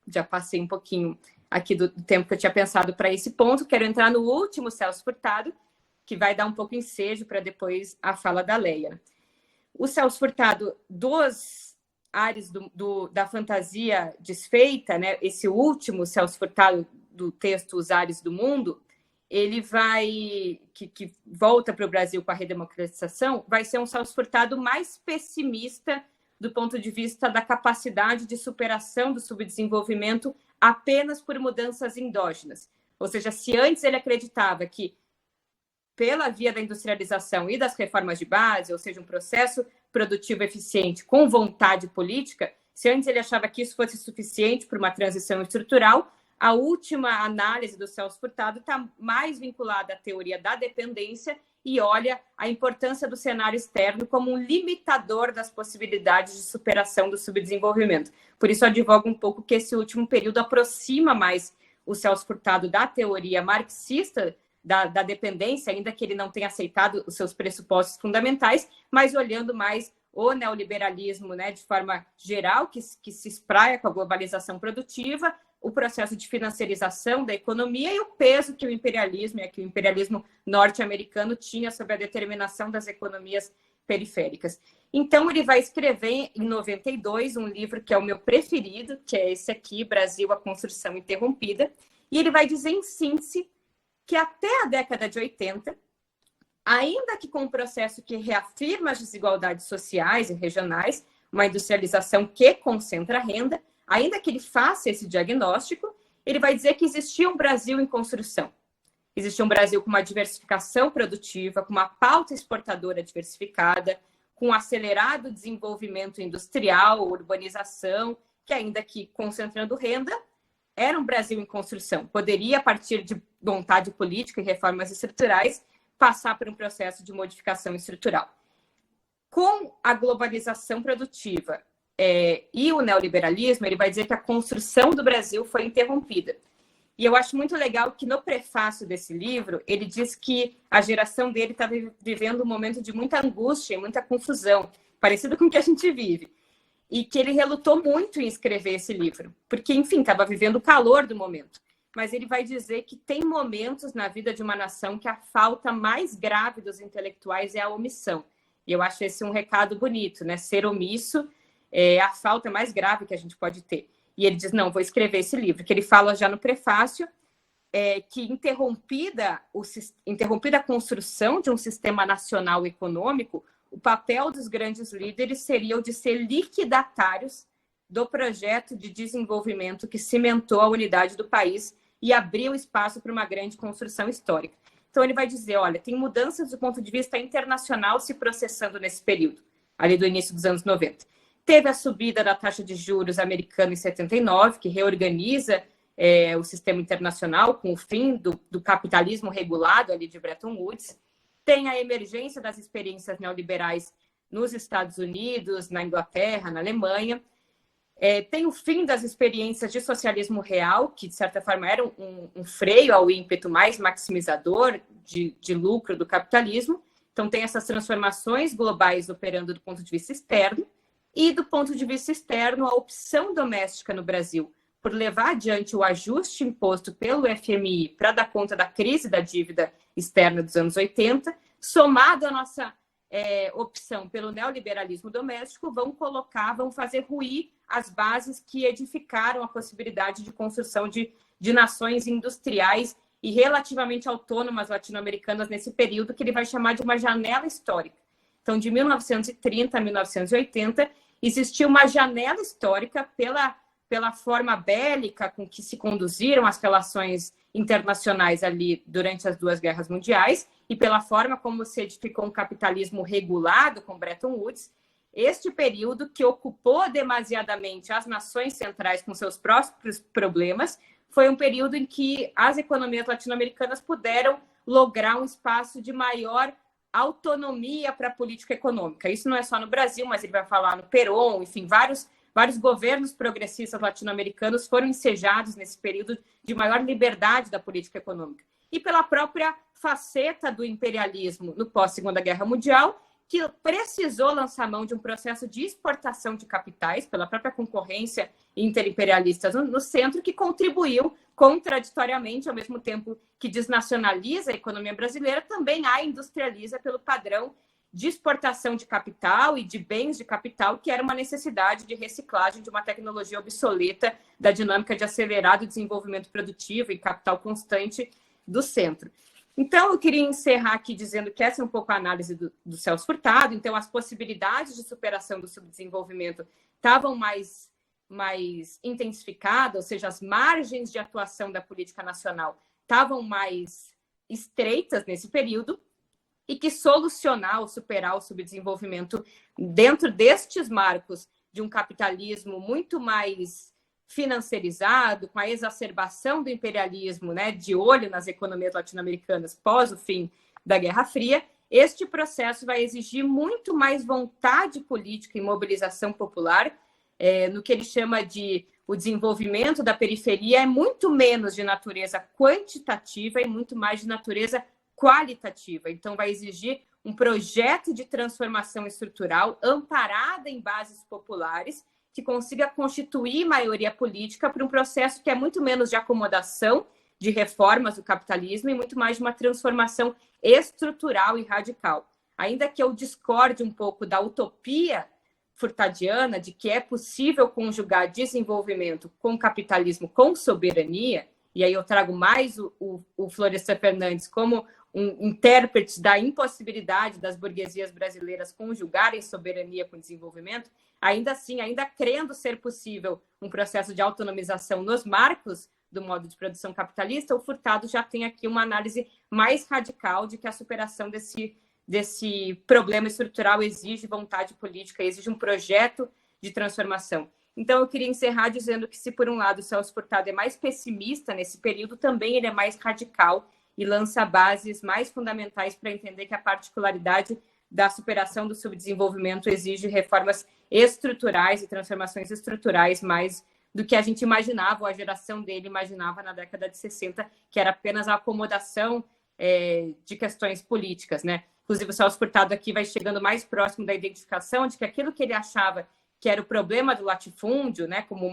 já passei um pouquinho aqui do tempo que eu tinha pensado para esse ponto, quero entrar no último, Celso Furtado, que vai dar um pouco ensejo para depois a fala da Leia. O Celso Furtado, dos áreas da fantasia desfeita, né? Esse último Celso Furtado do texto Os Ares do Mundo, ele vai, que volta para o Brasil com a redemocratização, vai ser um Celso Furtado mais pessimista do ponto de vista da capacidade de superação do subdesenvolvimento apenas por mudanças endógenas. Ou seja, se antes ele acreditava que pela via da industrialização e das reformas de base, ou seja, um processo produtivo eficiente com vontade política, se antes ele achava que isso fosse suficiente para uma transição estrutural, a última análise do Celso Furtado está mais vinculada à teoria da dependência e olha a importância do cenário externo como um limitador das possibilidades de superação do subdesenvolvimento. Por isso, advogo um pouco que esse último período aproxima mais o Celso Furtado da teoria marxista da dependência, ainda que ele não tenha aceitado os seus pressupostos fundamentais, mas olhando mais o neoliberalismo, né, de forma geral, que se espraia com a globalização produtiva, o processo de financiarização da economia e o peso que o imperialismo norte-americano tinha sobre a determinação das economias periféricas. Então, ele vai escrever, em 92, um livro que é o meu preferido, que é esse aqui, Brasil, a Construção Interrompida, e ele vai dizer, em síntese, que até a década de 80, ainda que com um processo que reafirma as desigualdades sociais e regionais, uma industrialização que concentra a renda, ainda que ele faça esse diagnóstico, ele vai dizer que existia um Brasil em construção. Existia um Brasil com uma diversificação produtiva, com uma pauta exportadora diversificada, com um acelerado desenvolvimento industrial, urbanização, que ainda que concentrando renda, era um Brasil em construção. Poderia, a partir de vontade política e reformas estruturais, passar por um processo de modificação estrutural. Com a globalização produtiva e o neoliberalismo, ele vai dizer que a construção do Brasil foi interrompida. E eu acho muito legal que no prefácio desse livro, ele diz que a geração dele está vivendo um momento de muita angústia e muita confusão, parecido com o que a gente vive. E que ele relutou muito em escrever esse livro, porque, enfim, estava vivendo o calor do momento. Mas ele vai dizer que tem momentos na vida de uma nação que a falta mais grave dos intelectuais é a omissão. E eu acho esse um recado bonito, né? Ser omisso é a falta mais grave que a gente pode ter. E ele diz, não, vou escrever esse livro, que ele fala já no prefácio, que, interrompida a construção de um sistema nacional econômico, o papel dos grandes líderes seria o de ser liquidatários do projeto de desenvolvimento que cimentou a unidade do país e abriu espaço para uma grande construção histórica. Então, ele vai dizer, olha, tem mudanças do ponto de vista internacional se processando nesse período, ali do início dos anos 90. Teve a subida da taxa de juros americana em 79, que reorganiza o sistema internacional com o fim do capitalismo regulado ali de Bretton Woods. Tem a emergência das experiências neoliberais nos Estados Unidos, na Inglaterra, na Alemanha. Tem o fim das experiências de socialismo real, que, de certa forma, era um freio ao ímpeto mais maximizador de lucro do capitalismo. Então, tem essas transformações globais operando do ponto de vista externo. E, do ponto de vista externo, a opção doméstica no Brasil por levar adiante o ajuste imposto pelo FMI para dar conta da crise da dívida externa dos anos 80, somado à nossa opção pelo neoliberalismo doméstico, vão fazer ruir as bases que edificaram a possibilidade de construção de nações industriais e relativamente autônomas latino-americanas nesse período que ele vai chamar de uma janela histórica. Então, de 1930 a 1980, existiu uma janela histórica pela forma bélica com que se conduziram as relações internacionais ali durante as duas guerras mundiais e pela forma como se edificou um capitalismo regulado com Bretton Woods. Este período que ocupou demasiadamente as nações centrais com seus próprios problemas foi um período em que as economias latino-americanas puderam lograr um espaço de maior autonomia para a política econômica. Isso não é só no Brasil, mas ele vai falar no Perón, enfim, vários governos progressistas latino-americanos foram ensejados nesse período de maior liberdade da política econômica. E pela própria faceta do imperialismo no pós-Segunda Guerra Mundial, que precisou lançar mão de um processo de exportação de capitais pela própria concorrência interimperialista no centro, que contribuiu contraditoriamente, ao mesmo tempo que desnacionaliza a economia brasileira, também a industrializa pelo padrão de exportação de capital e de bens de capital, que era uma necessidade de reciclagem de uma tecnologia obsoleta da dinâmica de acelerado desenvolvimento produtivo e capital constante do centro. Então, eu queria encerrar aqui dizendo que essa é um pouco a análise do Celso Furtado. Então, as possibilidades de superação do subdesenvolvimento estavam mais intensificadas, ou seja, as margens de atuação da política nacional estavam mais estreitas nesse período, e que solucionar ou superar o subdesenvolvimento dentro destes marcos de um capitalismo muito mais financiarizado, com a exacerbação do imperialismo, né, de olho nas economias latino-americanas pós o fim da Guerra Fria, este processo vai exigir muito mais vontade política e mobilização popular, no que ele chama de o desenvolvimento da periferia é muito menos de natureza quantitativa e muito mais de natureza qualitativa. Então, vai exigir um projeto de transformação estrutural amparada em bases populares que consiga constituir maioria política para um processo que é muito menos de acomodação de reformas do capitalismo e muito mais de uma transformação estrutural e radical. Ainda que eu discorde um pouco da utopia furtadiana de que é possível conjugar desenvolvimento com capitalismo com soberania, e aí eu trago mais o Florestan Fernandes como um intérprete da impossibilidade das burguesias brasileiras conjugarem soberania com desenvolvimento, ainda assim, ainda crendo ser possível um processo de autonomização nos marcos do modo de produção capitalista, o Furtado já tem aqui uma análise mais radical de que a superação desse problema estrutural exige vontade política, exige um projeto de transformação. Então, eu queria encerrar dizendo que, se por um lado o Celso Furtado é mais pessimista nesse período, também ele é mais radical e lança bases mais fundamentais para entender que a particularidade da superação do subdesenvolvimento exige reformas estruturais e transformações estruturais mais do que a gente imaginava, ou a geração dele imaginava na década de 60, que era apenas a acomodação de questões políticas, né? Inclusive, o Celso Furtado aqui vai chegando mais próximo da identificação de que aquilo que ele achava que era o problema do latifúndio, né, como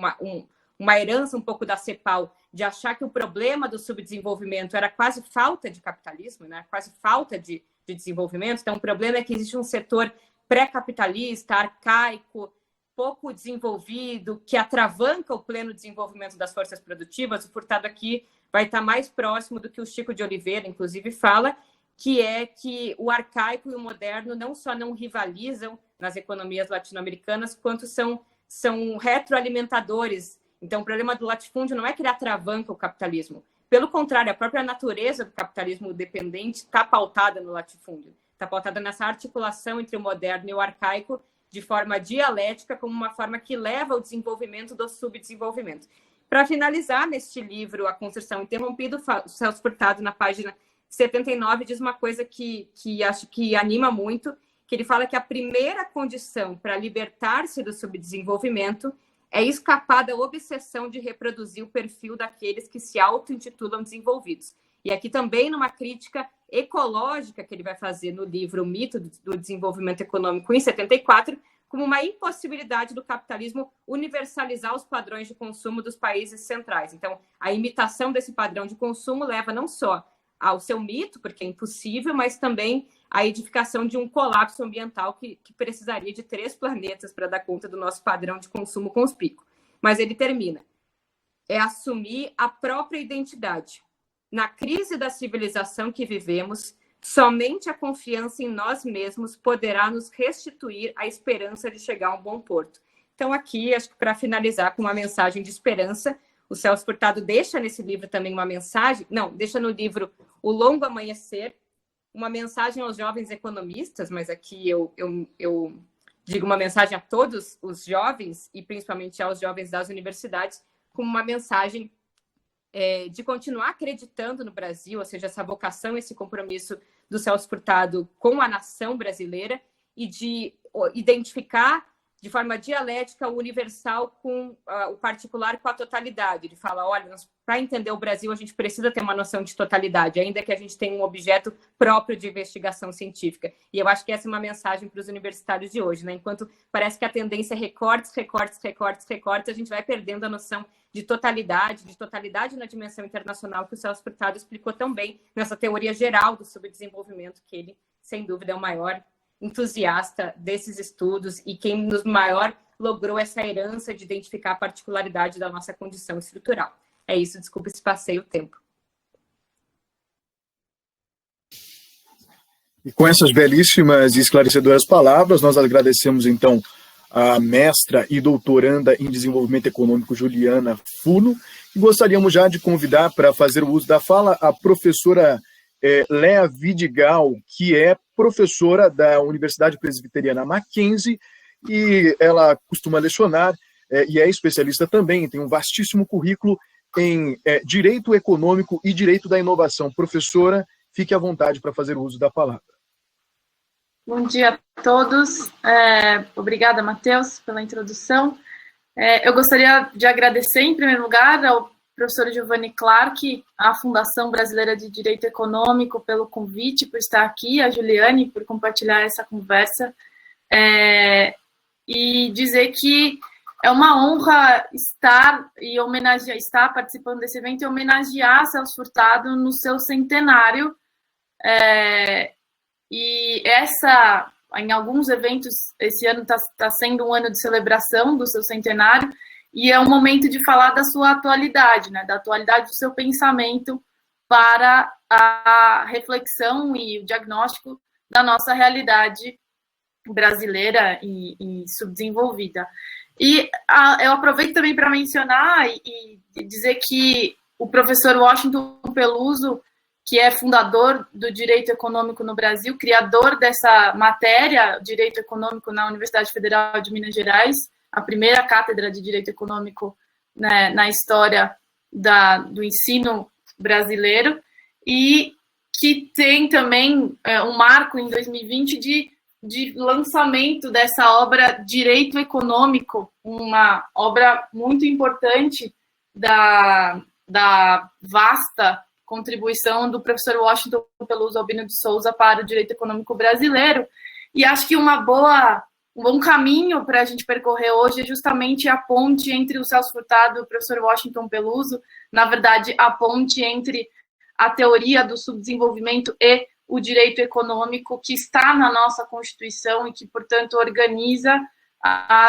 uma herança um pouco da CEPAL, de achar que o problema do subdesenvolvimento era quase falta de capitalismo, né, quase falta de desenvolvimento. Então, o problema é que existe um setor pré-capitalista, arcaico, pouco desenvolvido, que atravanca o pleno desenvolvimento das forças produtivas. O Furtado aqui vai estar mais próximo do que o Chico de Oliveira, inclusive, fala, que é que o arcaico e o moderno não só não rivalizam nas economias latino-americanas, quanto são retroalimentadores. Então, o problema do latifúndio não é que ele atravanca o capitalismo. Pelo contrário, a própria natureza do capitalismo dependente está pautada no latifúndio. Está pautada nessa articulação entre o moderno e o arcaico de forma dialética, como uma forma que leva ao desenvolvimento do subdesenvolvimento. Para finalizar, neste livro, A Construção Interrompida, o Celso Furtado, na página 79, diz uma coisa que acho que anima muito, que ele fala que a primeira condição para libertar-se do subdesenvolvimento é escapar da obsessão de reproduzir o perfil daqueles que se auto-intitulam desenvolvidos. E aqui também numa crítica ecológica que ele vai fazer no livro O Mito do Desenvolvimento Econômico, em 74, como uma impossibilidade do capitalismo universalizar os padrões de consumo dos países centrais. Então, a imitação desse padrão de consumo leva não só ao seu mito, porque é impossível, mas também à edificação de um colapso ambiental que precisaria de 3 planetas para dar conta do nosso padrão de consumo conspícuo. Mas ele termina. É assumir a própria identidade. Na crise da civilização que vivemos, somente a confiança em nós mesmos poderá nos restituir a esperança de chegar a um bom porto. Então, aqui, acho que para finalizar com uma mensagem de esperança, o Celso Furtado deixa nesse livro também uma mensagem, deixa no livro O Longo Amanhecer, uma mensagem aos jovens economistas, mas aqui eu digo uma mensagem a todos os jovens, e principalmente aos jovens das universidades, como uma mensagem de continuar acreditando no Brasil, ou seja, essa vocação, esse compromisso do Celso Furtado com a nação brasileira e de identificar de forma dialética o universal com o particular com a totalidade. Ele fala, olha, para entender o Brasil, a gente precisa ter uma noção de totalidade, ainda que a gente tenha um objeto próprio de investigação científica. E eu acho que essa é uma mensagem para os universitários de hoje, né? Enquanto parece que a tendência é recortes, a gente vai perdendo a noção de totalidade na dimensão internacional, que o Celso Furtado explicou tão bem nessa teoria geral do subdesenvolvimento, que ele, sem dúvida, é o maior entusiasta desses estudos e quem nos maior logrou essa herança de identificar a particularidade da nossa condição estrutural. É isso, desculpa se passei o tempo. E com essas belíssimas e esclarecedoras palavras, nós agradecemos, então, a mestra e doutoranda em desenvolvimento econômico Juliana Funo, e gostaríamos já de convidar para fazer o uso da fala a professora Léa Vidigal, que é professora da Universidade Presbiteriana Mackenzie, e ela costuma lecionar e é especialista também, tem um vastíssimo currículo em Direito Econômico e Direito da Inovação. Professora, fique à vontade para fazer o uso da palavra. Bom dia a todos. Obrigada, Matheus, pela introdução. Eu gostaria de agradecer, em primeiro lugar, ao professor Giovanni Clark, à Fundação Brasileira de Direito Econômico, pelo convite, por estar aqui, a Juliane, por compartilhar essa conversa, e dizer que é uma honra estar participando desse evento e homenagear Celso Furtado no seu centenário. E em alguns eventos, esse ano está sendo um ano de celebração do seu centenário, e é um momento de falar da sua atualidade, né, da atualidade do seu pensamento para a reflexão e o diagnóstico da nossa realidade brasileira e subdesenvolvida. E eu aproveito também para mencionar e dizer que o professor Washington Peluso, que é fundador do direito econômico no Brasil, criador dessa matéria, direito econômico, na Universidade Federal de Minas Gerais, a primeira cátedra de direito econômico, né, na história do ensino brasileiro, e que tem também um marco em 2020 de lançamento dessa obra Direito Econômico, uma obra muito importante da vasta contribuição do professor Washington Peluso Albino de Souza para o direito econômico brasileiro. E acho que um bom caminho para a gente percorrer hoje é justamente a ponte entre o Celso Furtado e o professor Washington Peluso, na verdade, a ponte entre a teoria do subdesenvolvimento e o direito econômico, que está na nossa Constituição e que, portanto, organiza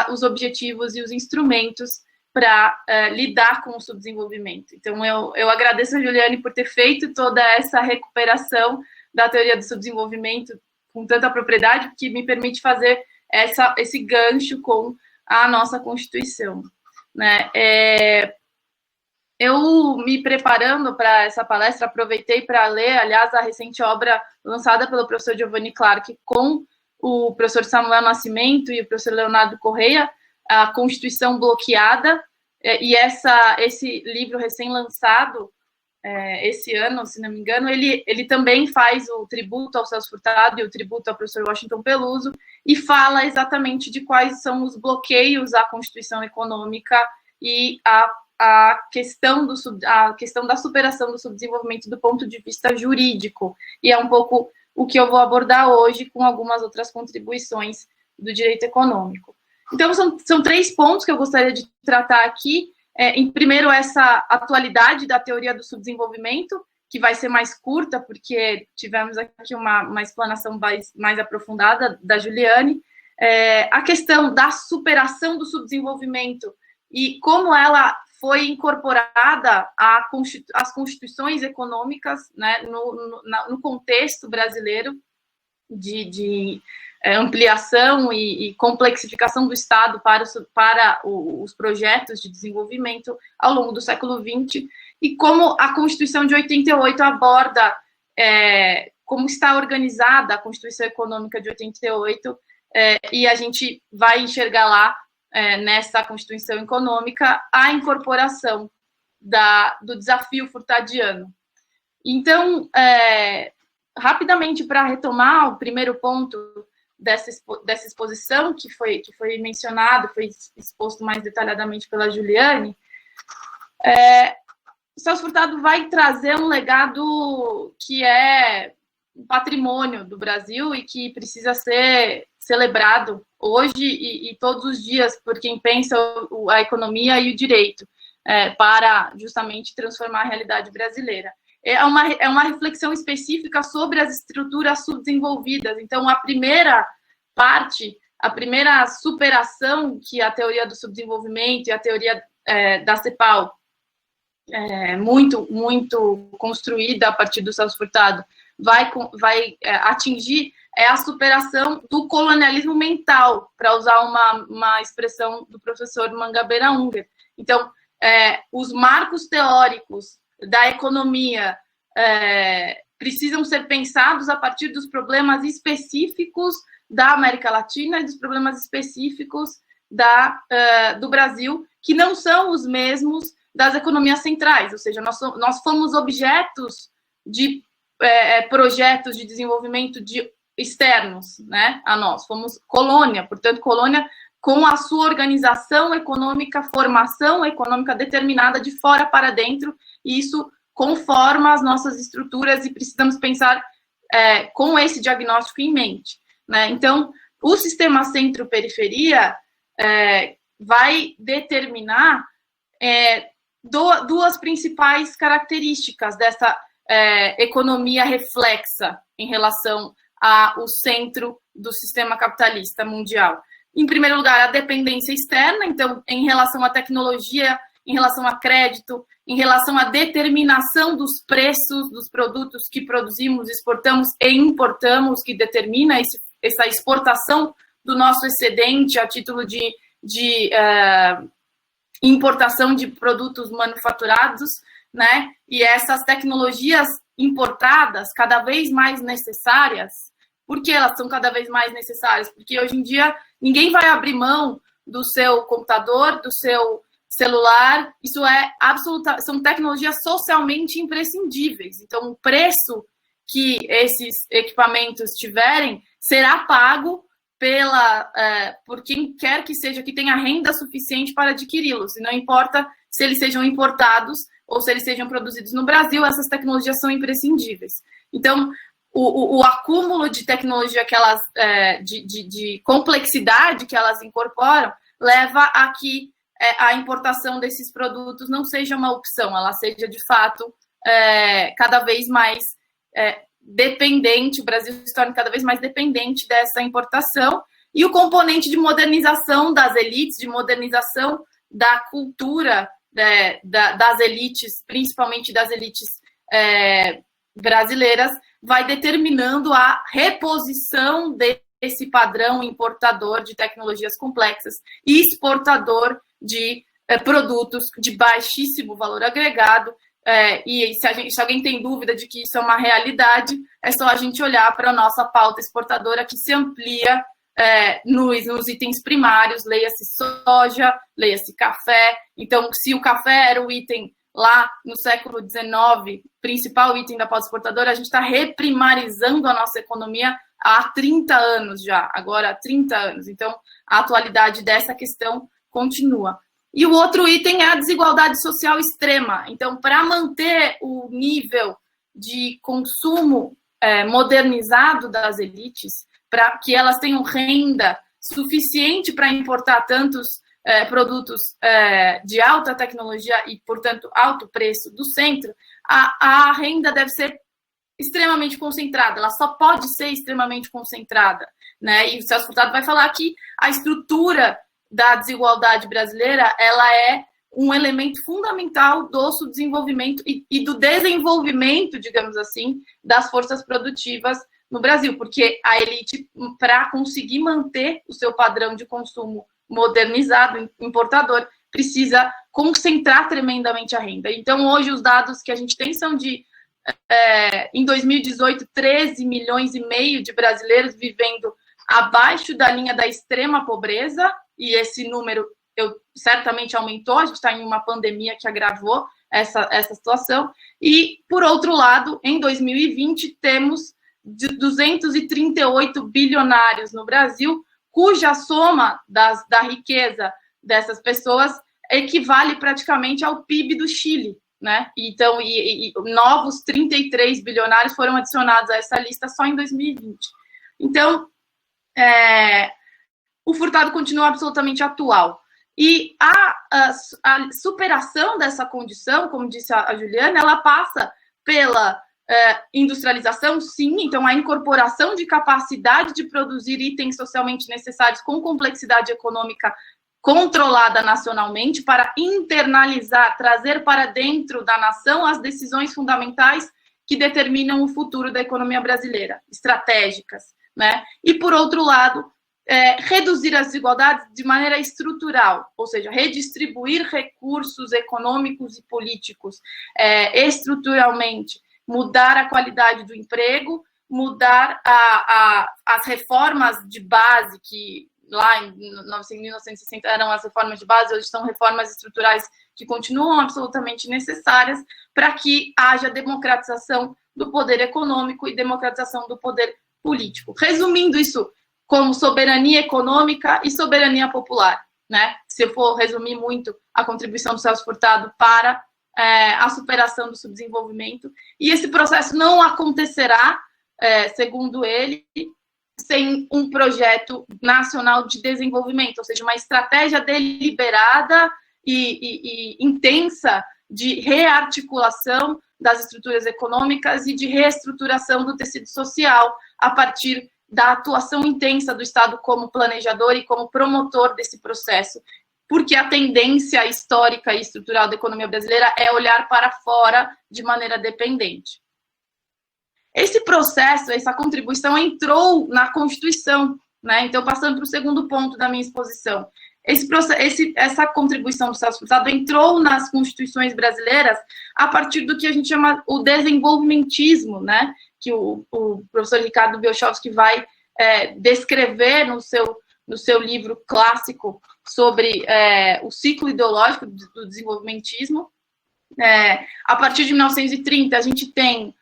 os objetivos e os instrumentos para lidar com o subdesenvolvimento. Então, eu agradeço a Juliane por ter feito toda essa recuperação da teoria do subdesenvolvimento com tanta propriedade, que me permite fazer esse gancho com a nossa Constituição, né? Eu, me preparando para essa palestra, aproveitei para ler, aliás, a recente obra lançada pelo professor Giovanni Clark com o professor Samuel Nascimento e o professor Leonardo Correia, A Constituição Bloqueada, e esse livro recém-lançado, esse ano, se não me engano, ele também faz o tributo ao Celso Furtado e o tributo ao professor Washington Peluso, e fala exatamente de quais são os bloqueios à Constituição Econômica e a questão da superação do subdesenvolvimento do ponto de vista jurídico, e é um pouco o que eu vou abordar hoje com algumas outras contribuições do direito econômico. Então, são 3 pontos que eu gostaria de tratar aqui. Em primeiro, essa atualidade da teoria do subdesenvolvimento, que vai ser mais curta, porque tivemos aqui uma explanação mais aprofundada da Juliane. A questão da superação do subdesenvolvimento e como ela foi incorporada às constituições econômicas, né, no contexto brasileiro de ampliação e complexificação do Estado para os projetos de desenvolvimento ao longo do século XX, e como a Constituição de 88 aborda como está organizada a Constituição Econômica de 88, e a gente vai enxergar lá, nessa Constituição Econômica, a incorporação do desafio furtadiano. Então, rapidamente, para retomar o primeiro ponto dessa exposição, que foi mencionado, foi exposto mais detalhadamente pela Juliane, o Celso Furtado vai trazer um legado que é um patrimônio do Brasil e que precisa ser celebrado hoje e todos os dias por quem pensa a economia e o direito, para justamente transformar a realidade brasileira. É uma reflexão específica sobre as estruturas subdesenvolvidas. Então, a primeira parte, a primeira superação que a teoria do subdesenvolvimento e a teoria da CEPAL, muito, muito construída a partir do Celso Furtado, vai atingir a superação do colonialismo mental, para usar uma expressão do professor Mangabeira Unger. Então, os marcos teóricos da economia precisam ser pensados a partir dos problemas específicos da América Latina e dos problemas específicos do Brasil, que não são os mesmos das economias centrais, ou seja, nós fomos objetos de projetos de desenvolvimento externos, né, a nós. Fomos colônia, portanto, colônia com a sua organização econômica, formação econômica determinada de fora para dentro, e isso conforma as nossas estruturas, e precisamos pensar com esse diagnóstico em mente, né? Então, o sistema centro-periferia vai determinar duas principais características dessa economia reflexa em relação ao centro do sistema capitalista mundial. Em primeiro lugar, a dependência externa, então, em relação à tecnologia, em relação a crédito, em relação à determinação dos preços dos produtos que produzimos, exportamos e importamos, que determina essa exportação do nosso excedente a título de importação de produtos manufaturados, né? E essas tecnologias importadas, cada vez mais necessárias. Por que elas são cada vez mais necessárias? Porque hoje em dia ninguém vai abrir mão do seu computador, do seu celular. Isso são tecnologias socialmente imprescindíveis. Então, o preço que esses equipamentos tiverem será pago por quem quer que seja, que tenha renda suficiente para adquiri-los. E não importa se eles sejam importados ou se eles sejam produzidos no Brasil, essas tecnologias são imprescindíveis. Então, o acúmulo de tecnologia que elas, de complexidade que elas incorporam, leva a que a importação desses produtos não seja uma opção, ela seja, de fato, cada vez mais dependente, o Brasil se torna cada vez mais dependente dessa importação, e o componente de modernização das elites, de modernização da cultura das elites, principalmente das elites brasileiras, vai determinando a reposição desse padrão importador de tecnologias complexas e exportador de produtos de baixíssimo valor agregado. E se alguém tem dúvida de que isso é uma realidade, é só a gente olhar para a nossa pauta exportadora, que se amplia nos itens primários, leia-se soja, leia-se café. Então, se o café era o item lá no século XIX, principal item da pauta exportadora, a gente está reprimarizando a nossa economia há 30 anos já, agora há 30 anos. Então, a atualidade dessa questão continua. E o outro item é a desigualdade social extrema. Então, para manter o nível de consumo modernizado das elites, para que elas tenham renda suficiente para importar tantos produtos de alta tecnologia e, portanto, alto preço do centro, a renda deve ser extremamente concentrada, ela só pode ser extremamente concentrada, né? E o Celso Furtado vai falar que a estrutura da desigualdade brasileira, ela é um elemento fundamental do subdesenvolvimento e do desenvolvimento, digamos assim, das forças produtivas no Brasil, porque a elite, para conseguir manter o seu padrão de consumo modernizado, importador, precisa concentrar tremendamente a renda. Então, hoje, os dados que a gente tem são de, em 2018, 13 milhões e meio de brasileiros vivendo abaixo da linha da extrema pobreza, e esse número certamente aumentou, a gente está em uma pandemia que agravou essa situação, e, por outro lado, em 2020, temos 238 bilionários no Brasil, cuja soma da riqueza dessas pessoas equivale praticamente ao PIB do Chile, né? Então, novos 33 bilionários foram adicionados a essa lista só em 2020. Então, o Furtado continua absolutamente atual. E a superação dessa condição, como disse a Juliana, ela passa pela industrialização, sim, então a incorporação de capacidade de produzir itens socialmente necessários com complexidade econômica controlada nacionalmente para internalizar, trazer para dentro da nação as decisões fundamentais que determinam o futuro da economia brasileira, estratégicas, né? E, por outro lado, reduzir as desigualdades de maneira estrutural, ou seja, redistribuir recursos econômicos e políticos estruturalmente, mudar a qualidade do emprego, mudar as reformas de base, que lá em 1960 eram as reformas de base, hoje são reformas estruturais que continuam absolutamente necessárias para que haja democratização do poder econômico e democratização do poder político. Resumindo isso como soberania econômica e soberania popular, né? Se eu for resumir muito a contribuição do Celso Furtado para a superação do subdesenvolvimento, e esse processo não acontecerá, segundo ele, sem um projeto nacional de desenvolvimento, ou seja, uma estratégia deliberada e intensa de rearticulação das estruturas econômicas e de reestruturação do tecido social a partir da atuação intensa do Estado como planejador e como promotor desse processo, porque a tendência histórica e estrutural da economia brasileira é olhar para fora de maneira dependente. Esse processo, essa contribuição entrou na Constituição, né? Então, passando para o segundo ponto da minha exposição, essa contribuição do Celso Furtado entrou nas constituições brasileiras a partir do que a gente chama o desenvolvimentismo, né? Que o professor Ricardo Biochovski vai descrever no seu livro clássico sobre o ciclo ideológico do desenvolvimentismo. A partir de 1930, a gente tem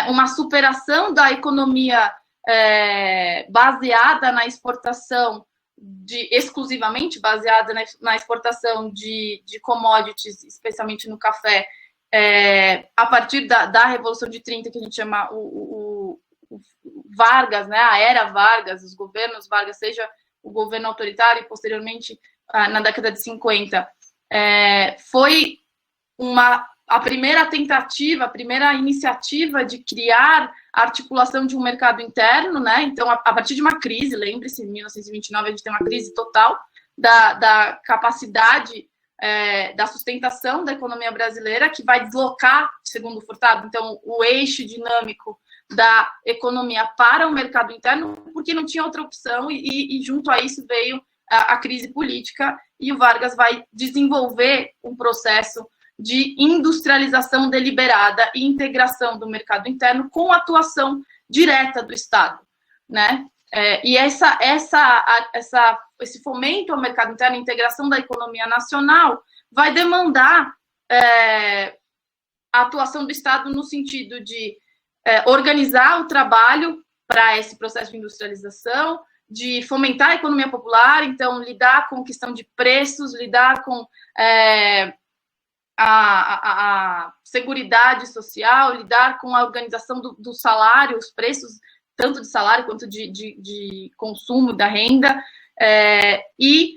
uma superação da economia baseada na exportação, exclusivamente baseada na exportação de commodities, especialmente no café, a partir da Revolução de 30, que a gente chama o Vargas, né, a era Vargas, os governos Vargas, seja o governo autoritário e, posteriormente, na década de 50, foi a primeira tentativa, a primeira iniciativa de criar a articulação de um mercado interno, né? Então, a partir de uma crise, lembre-se, em 1929 a gente tem uma crise total da capacidade da sustentação da economia brasileira, que vai deslocar, segundo o Furtado, então, o eixo dinâmico da economia para o mercado interno, porque não tinha outra opção, e junto a isso veio a crise política, e o Vargas vai desenvolver um processo de industrialização deliberada e integração do mercado interno com atuação direta do Estado, né? E esse fomento ao mercado interno, a integração da economia nacional, vai demandar a atuação do Estado no sentido de organizar o trabalho para esse processo de industrialização, de fomentar a economia popular, então lidar com questão de preços, lidar com a seguridade social, lidar com a organização do salário, os preços, tanto de salário quanto de consumo da renda, e,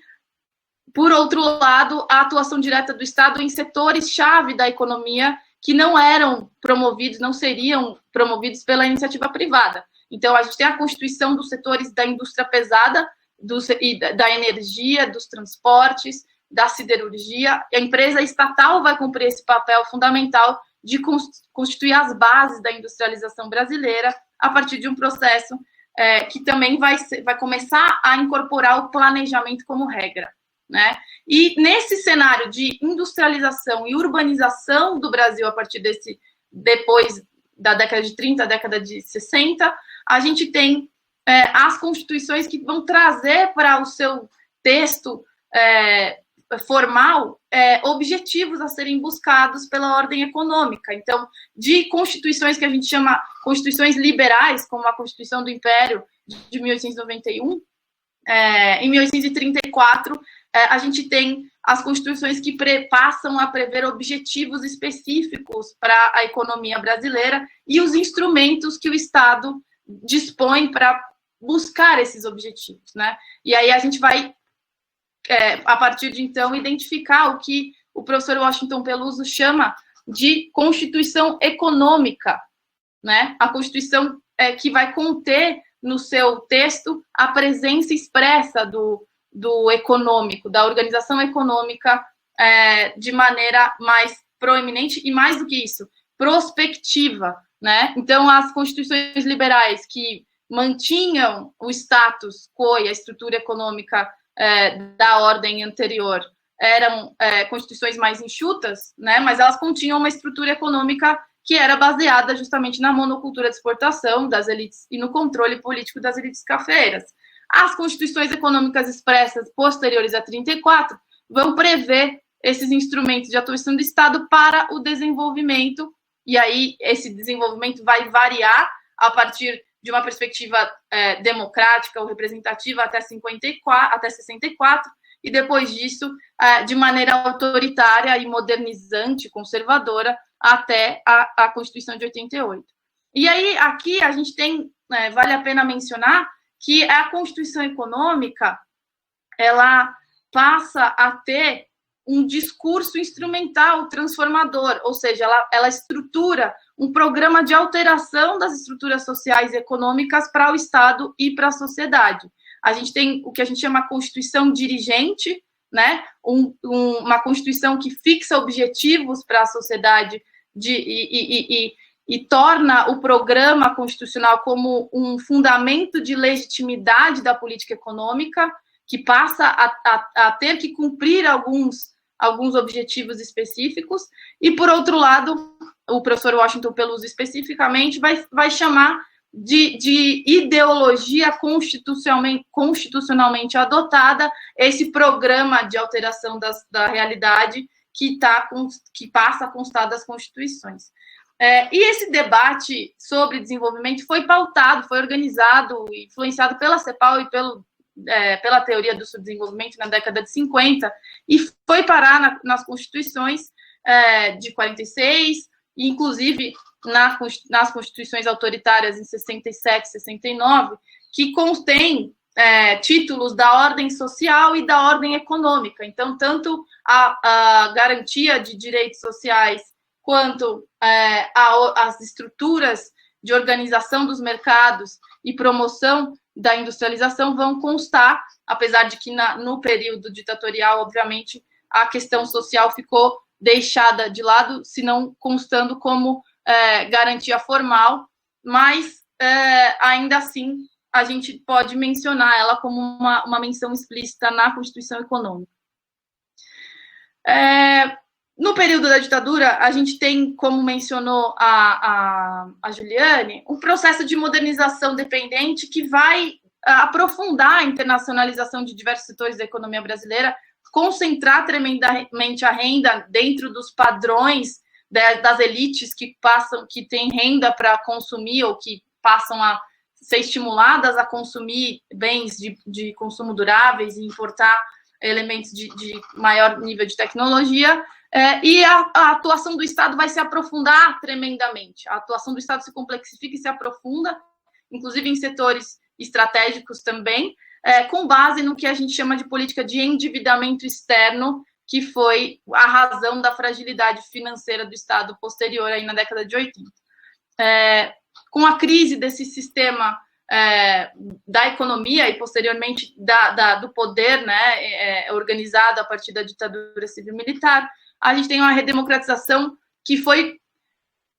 por outro lado, a atuação direta do Estado em setores-chave da economia que não eram promovidos, não seriam promovidos pela iniciativa privada. Então, a gente tem a constituição dos setores da indústria pesada, da energia, dos transportes, da siderurgia. A empresa estatal vai cumprir esse papel fundamental de constituir as bases da industrialização brasileira a partir de um processo que também vai começar a incorporar o planejamento como regra, né? E nesse cenário de industrialização e urbanização do Brasil a partir depois da década de 30, década de 60, a gente tem as constituições que vão trazer para o seu texto formal objetivos a serem buscados pela ordem econômica. Então, de constituições que a gente chama constituições liberais, como a Constituição do Império de 1891, em 1834, a gente tem as constituições que passam a prever objetivos específicos para a economia brasileira e os instrumentos que o Estado dispõe para buscar esses objetivos, né? E aí a gente vai, a partir de então, identificar o que o professor Washington Peluso chama de Constituição Econômica, né? A Constituição que vai conter no seu texto a presença expressa do econômico, da organização econômica de maneira mais proeminente e, mais do que isso, prospectiva, né? Então, as constituições liberais que mantinham o status quo e a estrutura econômica da ordem anterior eram constituições mais enxutas, né? Mas elas continham uma estrutura econômica que era baseada justamente na monocultura de exportação das elites e no controle político das elites cafeeiras. As constituições econômicas expressas posteriores a 34 vão prever esses instrumentos de atuação do Estado para o desenvolvimento, e aí esse desenvolvimento vai variar a partir de uma perspectiva democrática ou representativa até 64, e depois disso, de maneira autoritária e modernizante, conservadora, até a Constituição de 88. E aí, aqui, a gente tem, vale a pena mencionar, que a Constituição Econômica, ela passa a ter um discurso instrumental transformador, ou seja, ela estrutura um programa de alteração das estruturas sociais e econômicas para o Estado e para a sociedade. A gente tem o que a gente chama Constituição dirigente, né? Uma Constituição que fixa objetivos para a sociedade e torna o programa constitucional como um fundamento de legitimidade da política econômica, que passa a ter que cumprir alguns objetivos específicos, e, por outro lado, o professor Washington Peluso especificamente vai chamar de ideologia constitucionalmente adotada esse programa de alteração da realidade que passa a constar das constituições. E esse debate sobre desenvolvimento foi pautado, foi organizado e influenciado pela CEPAL e pela teoria do subdesenvolvimento na década de 50, e foi parar nas constituições de 46, e inclusive nas constituições autoritárias em 67, 69, que contém títulos da ordem social e da ordem econômica. Então, tanto a garantia de direitos sociais quanto as estruturas de organização dos mercados e promoção da industrialização vão constar, apesar de que no período ditatorial, obviamente, a questão social ficou deixada de lado, se não constando como garantia formal, mas ainda assim a gente pode mencionar ela como uma menção explícita na Constituição Econômica. No período da ditadura, a gente tem, como mencionou a Juliane, um processo de modernização dependente que vai aprofundar a internacionalização de diversos setores da economia brasileira, concentrar tremendamente a renda dentro dos padrões das elites que têm renda para consumir ou que passam a ser estimuladas a consumir bens de consumo duráveis e importar elementos de maior nível de tecnologia, e a atuação do Estado vai se aprofundar tremendamente. A atuação do Estado se complexifica e se aprofunda, inclusive em setores estratégicos também, com base no que a gente chama de política de endividamento externo, que foi a razão da fragilidade financeira do Estado posterior, aí na década de 80. Com a crise desse sistema da economia e, posteriormente, do poder, né, organizado a partir da ditadura civil-militar, a gente tem uma redemocratização que foi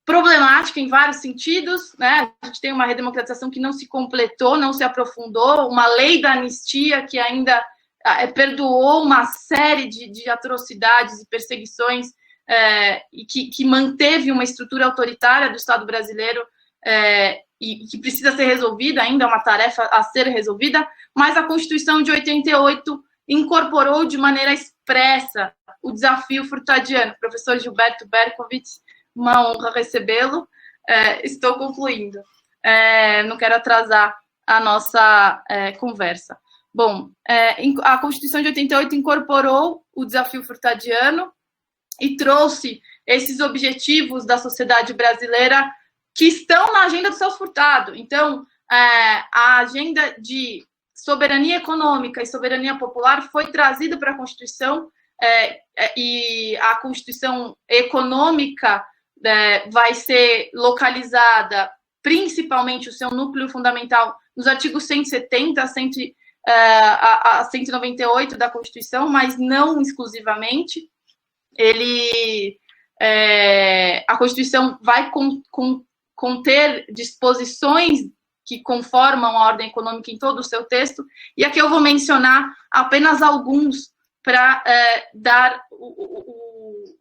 problemática em vários sentidos, né? A gente tem uma redemocratização que não se completou, não se aprofundou, uma lei da anistia que ainda perdoou uma série de atrocidades e perseguições e que manteve uma estrutura autoritária do Estado brasileiro e que precisa ser resolvida, ainda é uma tarefa a ser resolvida, mas a Constituição de 88 incorporou de maneira expressa o desafio furtadiano. Professor Gilberto Berkovitz, uma honra recebê-lo. Estou concluindo. Não quero atrasar a nossa conversa. Bom, a Constituição de 88 incorporou o desafio furtadiano e trouxe esses objetivos da sociedade brasileira que estão na agenda do Celso Furtado. Então, a agenda de soberania econômica e soberania popular foi trazida para a Constituição, e a Constituição econômica vai ser localizada, principalmente o seu núcleo fundamental, nos artigos 170 a 198 da Constituição, mas não exclusivamente. A Constituição vai conter disposições que conformam a ordem econômica em todo o seu texto, e aqui eu vou mencionar apenas alguns para dar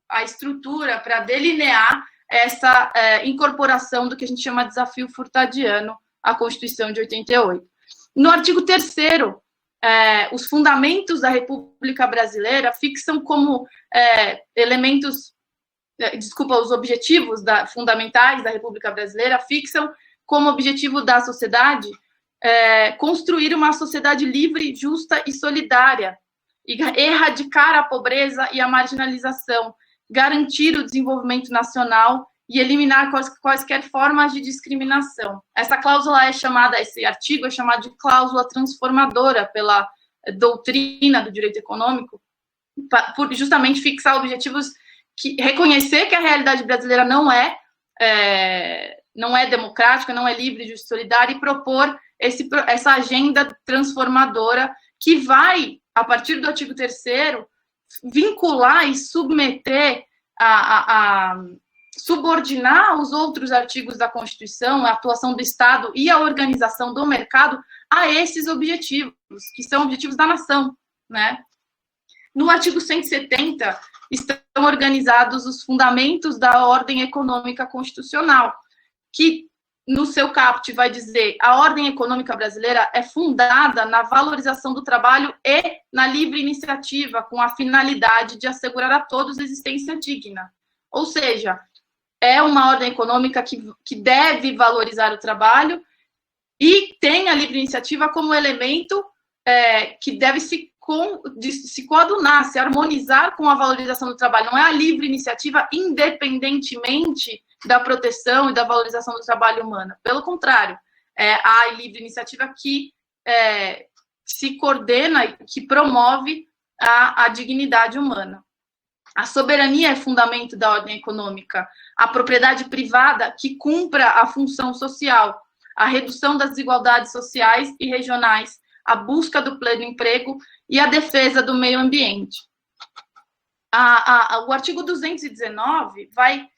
a estrutura, para delinear essa incorporação do que a gente chama de desafio furtadiano à Constituição de 88. No artigo 3º, os fundamentos da República Brasileira fixam como os objetivos fundamentais da República Brasileira fixam como objetivo da sociedade construir uma sociedade livre, justa e solidária, e erradicar a pobreza e a marginalização, garantir o desenvolvimento nacional e eliminar quaisquer formas de discriminação. Essa cláusula esse artigo é chamado de cláusula transformadora pela doutrina do direito econômico, por justamente fixar objetivos reconhecer que a realidade brasileira não é democrática, não é livre, justa e solidária, e propor essa agenda transformadora que vai, a partir do artigo 3º, vincular e submeter subordinar os outros artigos da Constituição, a atuação do Estado e a organização do mercado a esses objetivos, que são objetivos da nação, né? No artigo 170, estão organizados os fundamentos da ordem econômica constitucional, que, no seu caput, vai dizer: a ordem econômica brasileira é fundada na valorização do trabalho e na livre iniciativa, com a finalidade de assegurar a todos existência digna. Ou seja, é uma ordem econômica que deve valorizar o trabalho e tem a livre iniciativa como elemento que deve se coadunar, se harmonizar com a valorização do trabalho. Não é a livre iniciativa independentemente da proteção e da valorização do trabalho humano. Pelo contrário, é a livre iniciativa que se coordena e que promove a dignidade humana. A soberania é fundamento da ordem econômica. A propriedade privada que cumpra a função social, a redução das desigualdades sociais e regionais, a busca do pleno emprego e a defesa do meio ambiente. o artigo 219 vai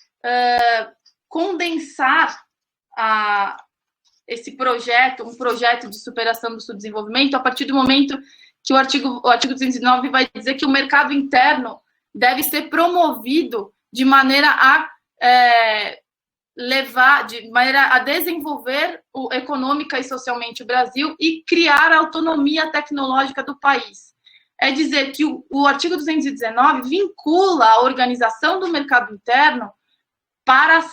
condensar esse projeto, um projeto de superação do subdesenvolvimento, a partir do momento que o artigo 209 vai dizer que o mercado interno deve ser promovido de maneira a desenvolver econômica e socialmente o Brasil e criar a autonomia tecnológica do país. É dizer que o artigo 219 vincula a organização do mercado interno para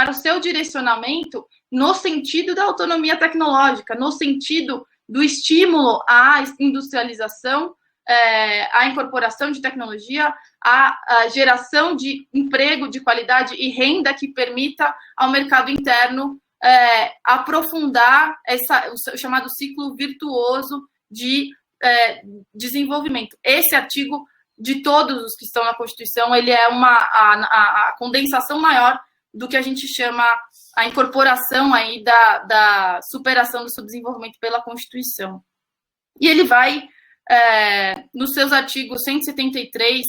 o seu direcionamento no sentido da autonomia tecnológica, no sentido do estímulo à industrialização, à incorporação de tecnologia, à geração de emprego de qualidade e renda que permita ao mercado interno aprofundar o chamado ciclo virtuoso de desenvolvimento. Esse artigo, de todos os que estão na Constituição, ele é a condensação maior do que a gente chama a incorporação aí da superação do subdesenvolvimento pela Constituição. E ele vai, nos seus artigos 173,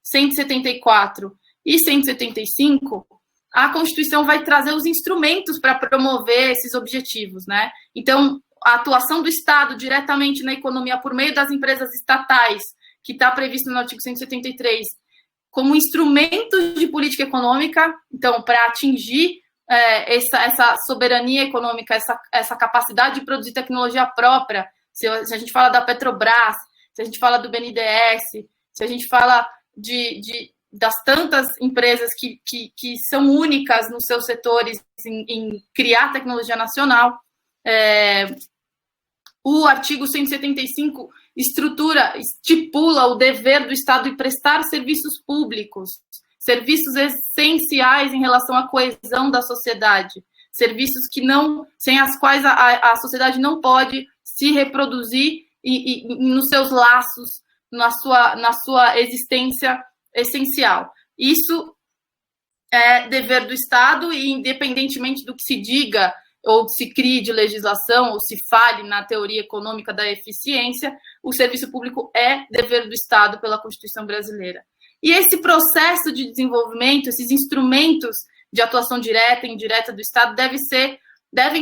174 e 175, a Constituição vai trazer os instrumentos para promover esses objetivos, né? Então, a atuação do Estado diretamente na economia por meio das empresas estatais, que está previsto no artigo 173, como instrumento de política econômica, então, para atingir essa soberania econômica, essa capacidade de produzir tecnologia própria. Se a gente fala da Petrobras, se a gente fala do BNDES, se a gente fala das tantas empresas que são únicas nos seus setores em criar tecnologia nacional, o artigo 175 estipula o dever do Estado de prestar serviços públicos, serviços essenciais em relação à coesão da sociedade, serviços sem as quais a sociedade não pode se reproduzir e nos seus laços, na sua existência essencial. Isso é dever do Estado e, independentemente do que se diga ou se crie de legislação, ou se fale na teoria econômica da eficiência, o serviço público é dever do Estado pela Constituição brasileira. E esse processo de desenvolvimento, esses instrumentos de atuação direta e indireta do Estado devem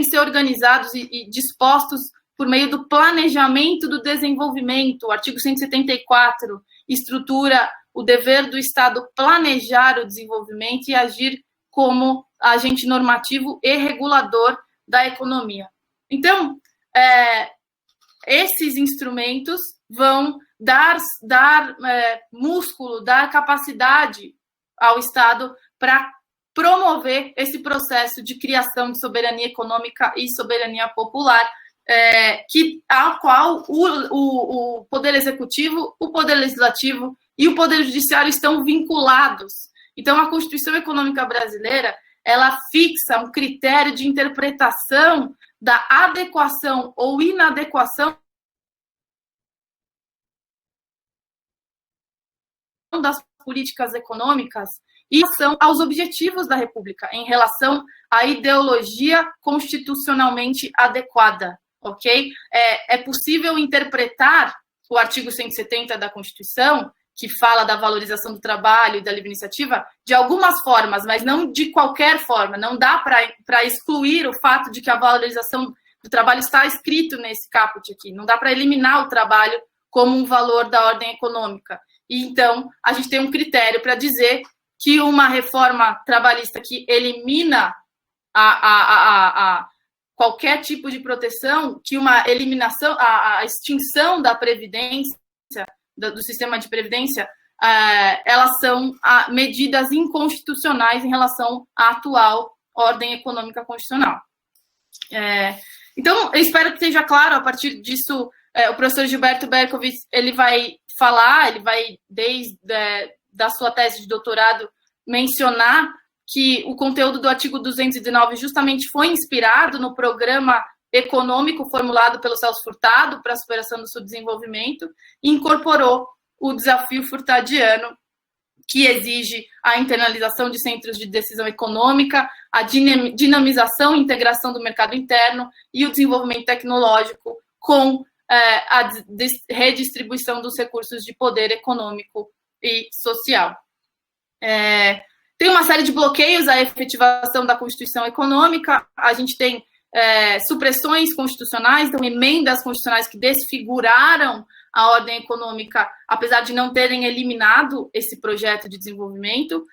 ser organizados e dispostos por meio do planejamento do desenvolvimento. O artigo 174 estrutura o dever do Estado planejar o desenvolvimento e agir como agente normativo e regulador da economia. Então, esses instrumentos vão dar músculo, dar capacidade ao Estado para promover esse processo de criação de soberania econômica e soberania popular, ao qual o Poder Executivo, o Poder Legislativo e o Poder Judiciário estão vinculados. Então, a Constituição Econômica Brasileira, ela fixa um critério de interpretação da adequação ou inadequação das políticas econômicas em relação aos objetivos da República, em relação à ideologia constitucionalmente adequada, ok? É possível interpretar o artigo 170 da Constituição, que fala da valorização do trabalho e da livre iniciativa, de algumas formas, mas não de qualquer forma. Não dá para excluir o fato de que a valorização do trabalho está escrito nesse caput aqui. Não dá para eliminar o trabalho como um valor da ordem econômica. E, então, a gente tem um critério para dizer que uma reforma trabalhista que elimina qualquer tipo de proteção, que uma eliminação, a extinção da previdência, do sistema de previdência, elas são medidas inconstitucionais em relação à atual ordem econômica constitucional. Então, eu espero que esteja claro, a partir disso, o professor Gilberto Berkovitz, ele vai falar, ele vai, desde da sua tese de doutorado, mencionar que o conteúdo do artigo 219 justamente foi inspirado no programa econômico formulado pelo Celso Furtado para a superação do subdesenvolvimento e incorporou o desafio furtadiano, que exige a internalização de centros de decisão econômica, a dinamização e integração do mercado interno e o desenvolvimento tecnológico com a redistribuição dos recursos de poder econômico e social. Tem uma série de bloqueios à efetivação da Constituição Econômica, a gente tem supressões constitucionais, então emendas constitucionais que desfiguraram a ordem econômica, apesar de não terem eliminado esse projeto de desenvolvimento,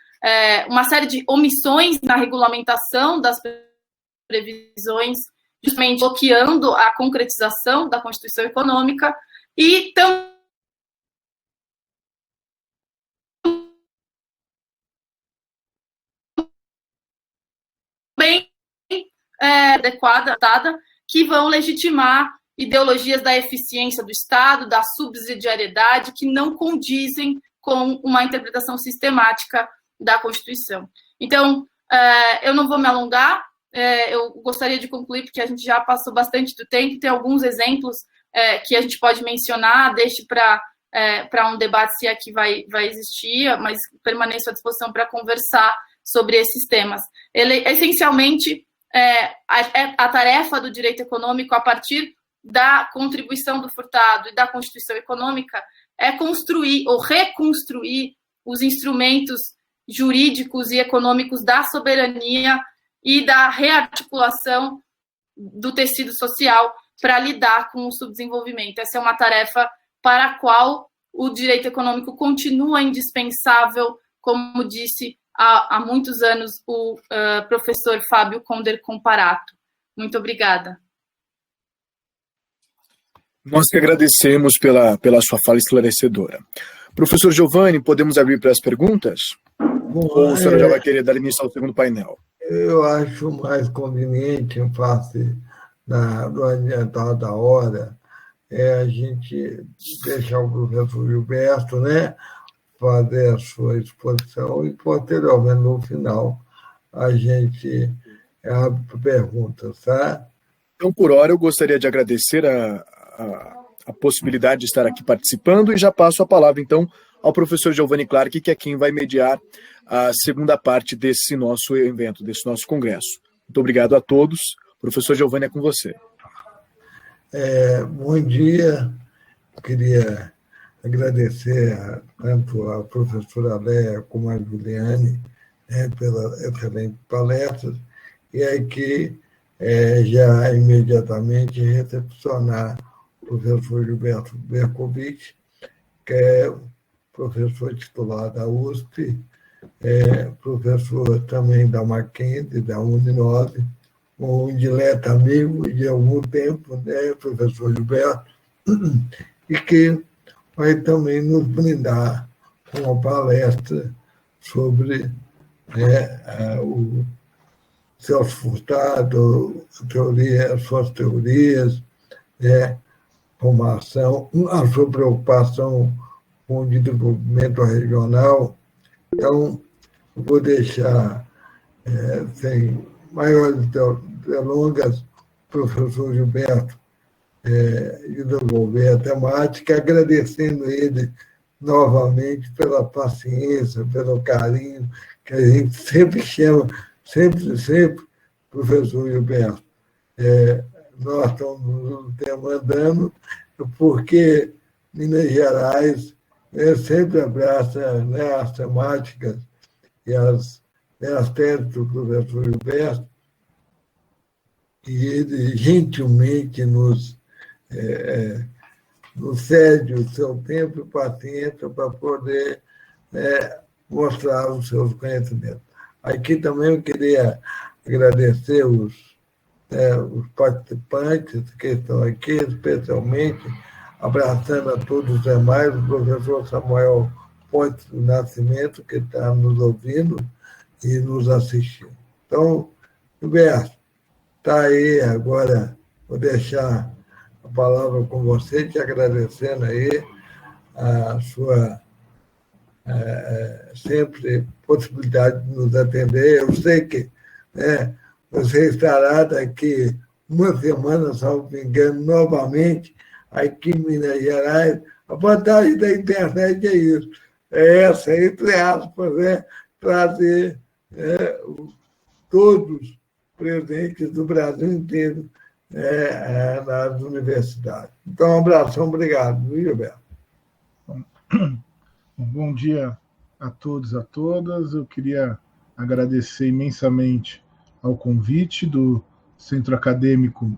uma série de omissões na regulamentação das previsões, justamente bloqueando a concretização da Constituição Econômica, e também adequada, que vão legitimar ideologias da eficiência do Estado, da subsidiariedade, que não condizem com uma interpretação sistemática da Constituição. Então, eu não vou me alongar, eu gostaria de concluir, porque a gente já passou bastante do tempo, tem alguns exemplos que a gente pode mencionar, deixe para um debate se aqui vai existir, mas permaneço à disposição para conversar sobre esses temas. Ele, essencialmente, a tarefa do direito econômico, a partir da contribuição do Furtado e da Constituição Econômica, é construir ou reconstruir os instrumentos jurídicos e econômicos da soberania e da rearticulação do tecido social para lidar com o subdesenvolvimento. Essa é uma tarefa para a qual o direito econômico continua indispensável, como disse há muitos anos o professor Fábio Conder Comparato. Muito obrigada. Nós que agradecemos pela sua fala esclarecedora. Professor Giovanni, podemos abrir para as perguntas? Bom, ou o senhor já vai querer dar início ao segundo painel? Eu acho mais conveniente, em face do adiantado da hora, a gente deixar o professor Gilberto, né, fazer a sua exposição e, posteriormente, no final, a gente abre perguntas, tá? Então, por hora, eu gostaria de agradecer a possibilidade de estar aqui participando e já passo a palavra, então, ao professor Giovanni Clark, que é quem vai mediar a segunda parte desse nosso evento, desse nosso congresso. Muito obrigado a todos. Professor Giovanni, é com você. Bom dia. Queria agradecer tanto a professora Léa como a Juliane pela excelente palestra e aqui já imediatamente recepcionar o professor Gilberto Bercovitch, que é professor titular da USP, professor também da Mackenzie, da Uninove, um indileto amigo de algum tempo, né, professor Gilberto, e que vai também nos brindar com uma palestra sobre o Celso Furtado, as suas teorias, formação, a sua preocupação com o desenvolvimento regional. Então, eu vou deixar, sem maiores delongas, o professor Gilberto desenvolver a temática, agradecendo ele novamente pela paciência, pelo carinho, que a gente sempre chama, sempre, professor Gilberto. Nós estamos demandando, porque Minas Gerais sempre abraça, né, as temáticas e as teses do professor Gilberto, e ele gentilmente nos cede o seu tempo e paciência para poder mostrar os seus conhecimentos. Aqui também eu queria agradecer os participantes que estão aqui, especialmente abraçando a todos os demais, o professor Samuel Pontes do Nascimento, que está nos ouvindo e nos assistindo. Então, Gilberto, está aí agora, vou deixar a palavra com você, te agradecendo aí a sua sempre possibilidade de nos atender. Eu sei que você estará daqui uma semana, salvo me engano, novamente, aqui em Minas Gerais. A vantagem da internet é isso, essa, entre aspas, trazer todos presentes do Brasil inteiro nas universidades. Então, um abração, obrigado, Gilberto. Bom dia a todos e a todas. Eu queria agradecer imensamente ao convite do Centro Acadêmico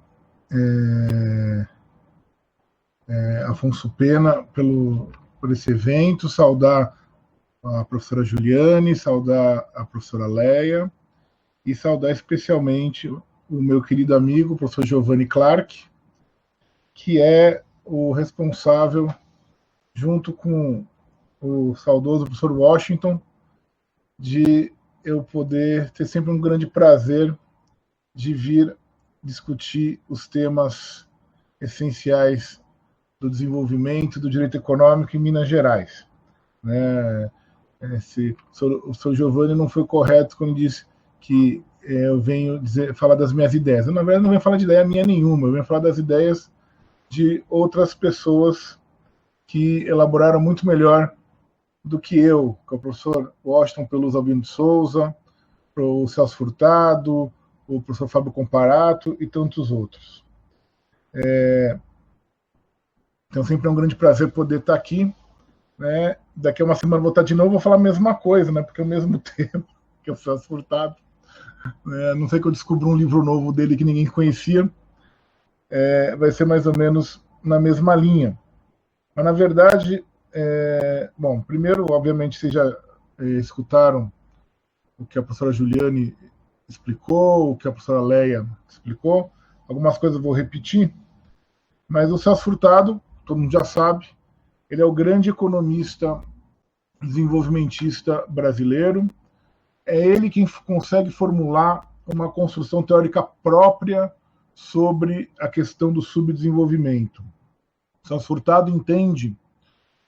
Afonso Pena por esse evento, saudar a professora Juliane, saudar a professora Leia e saudar especialmente o meu querido amigo, o professor Giovanni Clark, que é o responsável, junto com o saudoso professor Washington, de eu poder ter sempre um grande prazer de vir discutir os temas essenciais do desenvolvimento do direito econômico em Minas Gerais. Né? O senhor Giovanni não foi correto quando disse que eu venho falar das minhas ideias. Eu, na verdade, não venho falar de ideia minha nenhuma, eu venho falar das ideias de outras pessoas que elaboraram muito melhor do que eu, que é o professor Washington Peluso Albino de Souza, o Celso Furtado, o professor Fábio Comparato e tantos outros. Então, sempre é um grande prazer poder estar aqui. Né? Daqui a uma semana vou estar de novo, vou falar a mesma coisa, né? Porque é o mesmo tempo que o Celso Furtado. Não sei que eu descubro um livro novo dele que ninguém conhecia. Vai ser mais ou menos na mesma linha. Mas, na verdade, bom, primeiro, obviamente, vocês já escutaram o que a professora Juliane explicou, o que a professora Leia explicou. Algumas coisas eu vou repetir, mas o Celso Furtado, todo mundo já sabe, ele é o grande economista desenvolvimentista brasileiro. É ele quem consegue formular uma construção teórica própria sobre a questão do subdesenvolvimento. O Celso Furtado entende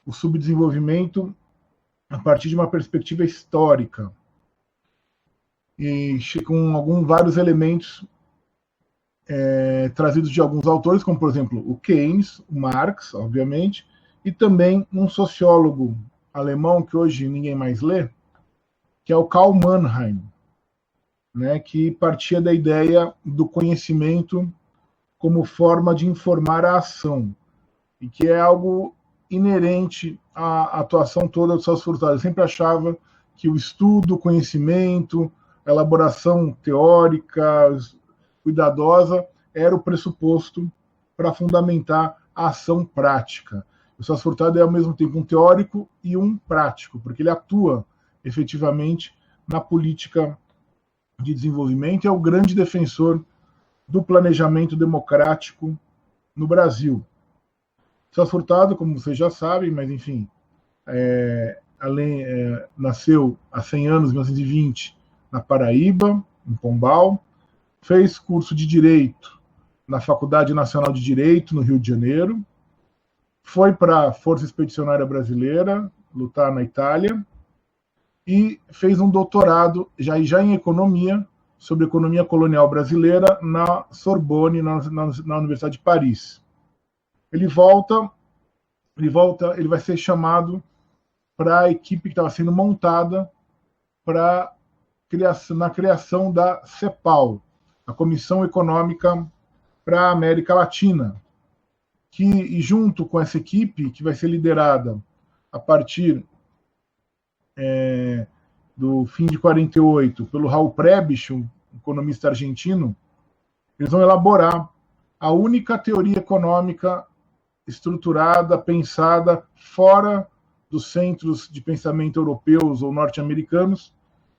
o subdesenvolvimento a partir de uma perspectiva histórica e com vários elementos trazidos de alguns autores, como, por exemplo, o Keynes, o Marx, obviamente, e também um sociólogo alemão que hoje ninguém mais lê, que é o Karl Mannheim, né, que partia da ideia do conhecimento como forma de informar a ação, e que é algo inerente à atuação toda do Celso Furtado. Eu sempre achava que o estudo, o conhecimento, a elaboração teórica, cuidadosa, era o pressuposto para fundamentar a ação prática. O Celso Furtado é, ao mesmo tempo, um teórico e um prático, porque ele atua efetivamente na política de desenvolvimento e é o grande defensor do planejamento democrático no Brasil. Celso Furtado, como vocês já sabem, mas enfim, nasceu há 100 anos, em 1920, na Paraíba, em Pombal, fez curso de Direito na Faculdade Nacional de Direito, no Rio de Janeiro, foi para a Força Expedicionária Brasileira, lutar na Itália, e fez um doutorado já em Economia, sobre Economia Colonial Brasileira, na Sorbonne, na Universidade de Paris. Ele vai ser chamado para a equipe que estava sendo montada na criação da CEPAL, a Comissão Econômica para a América Latina, e junto com essa equipe, que vai ser liderada a partir do fim de 48, pelo Raul Prebisch, um economista argentino, eles vão elaborar a única teoria econômica estruturada, pensada fora dos centros de pensamento europeus ou norte-americanos,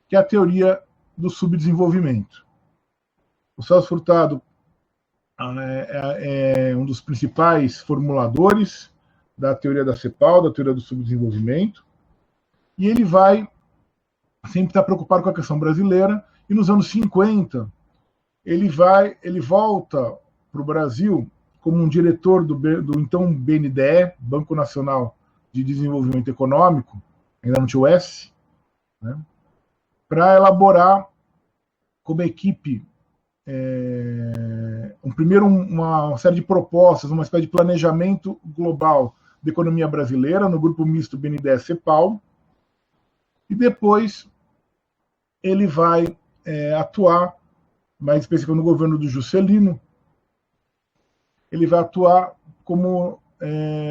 que é a teoria do subdesenvolvimento. O Celso Furtado é um dos principais formuladores da teoria da CEPAL, da teoria do subdesenvolvimento, e ele vai sempre estar preocupado com a questão brasileira, e nos anos 50 ele volta para o Brasil como um diretor do então BNDE, Banco Nacional de Desenvolvimento Econômico, ainda não tinha o S, né, para elaborar como equipe uma série de propostas, uma espécie de planejamento global da economia brasileira no grupo misto BNDES-CEPAL, e depois ele vai atuar, mais especificamente no governo do Juscelino, ele vai atuar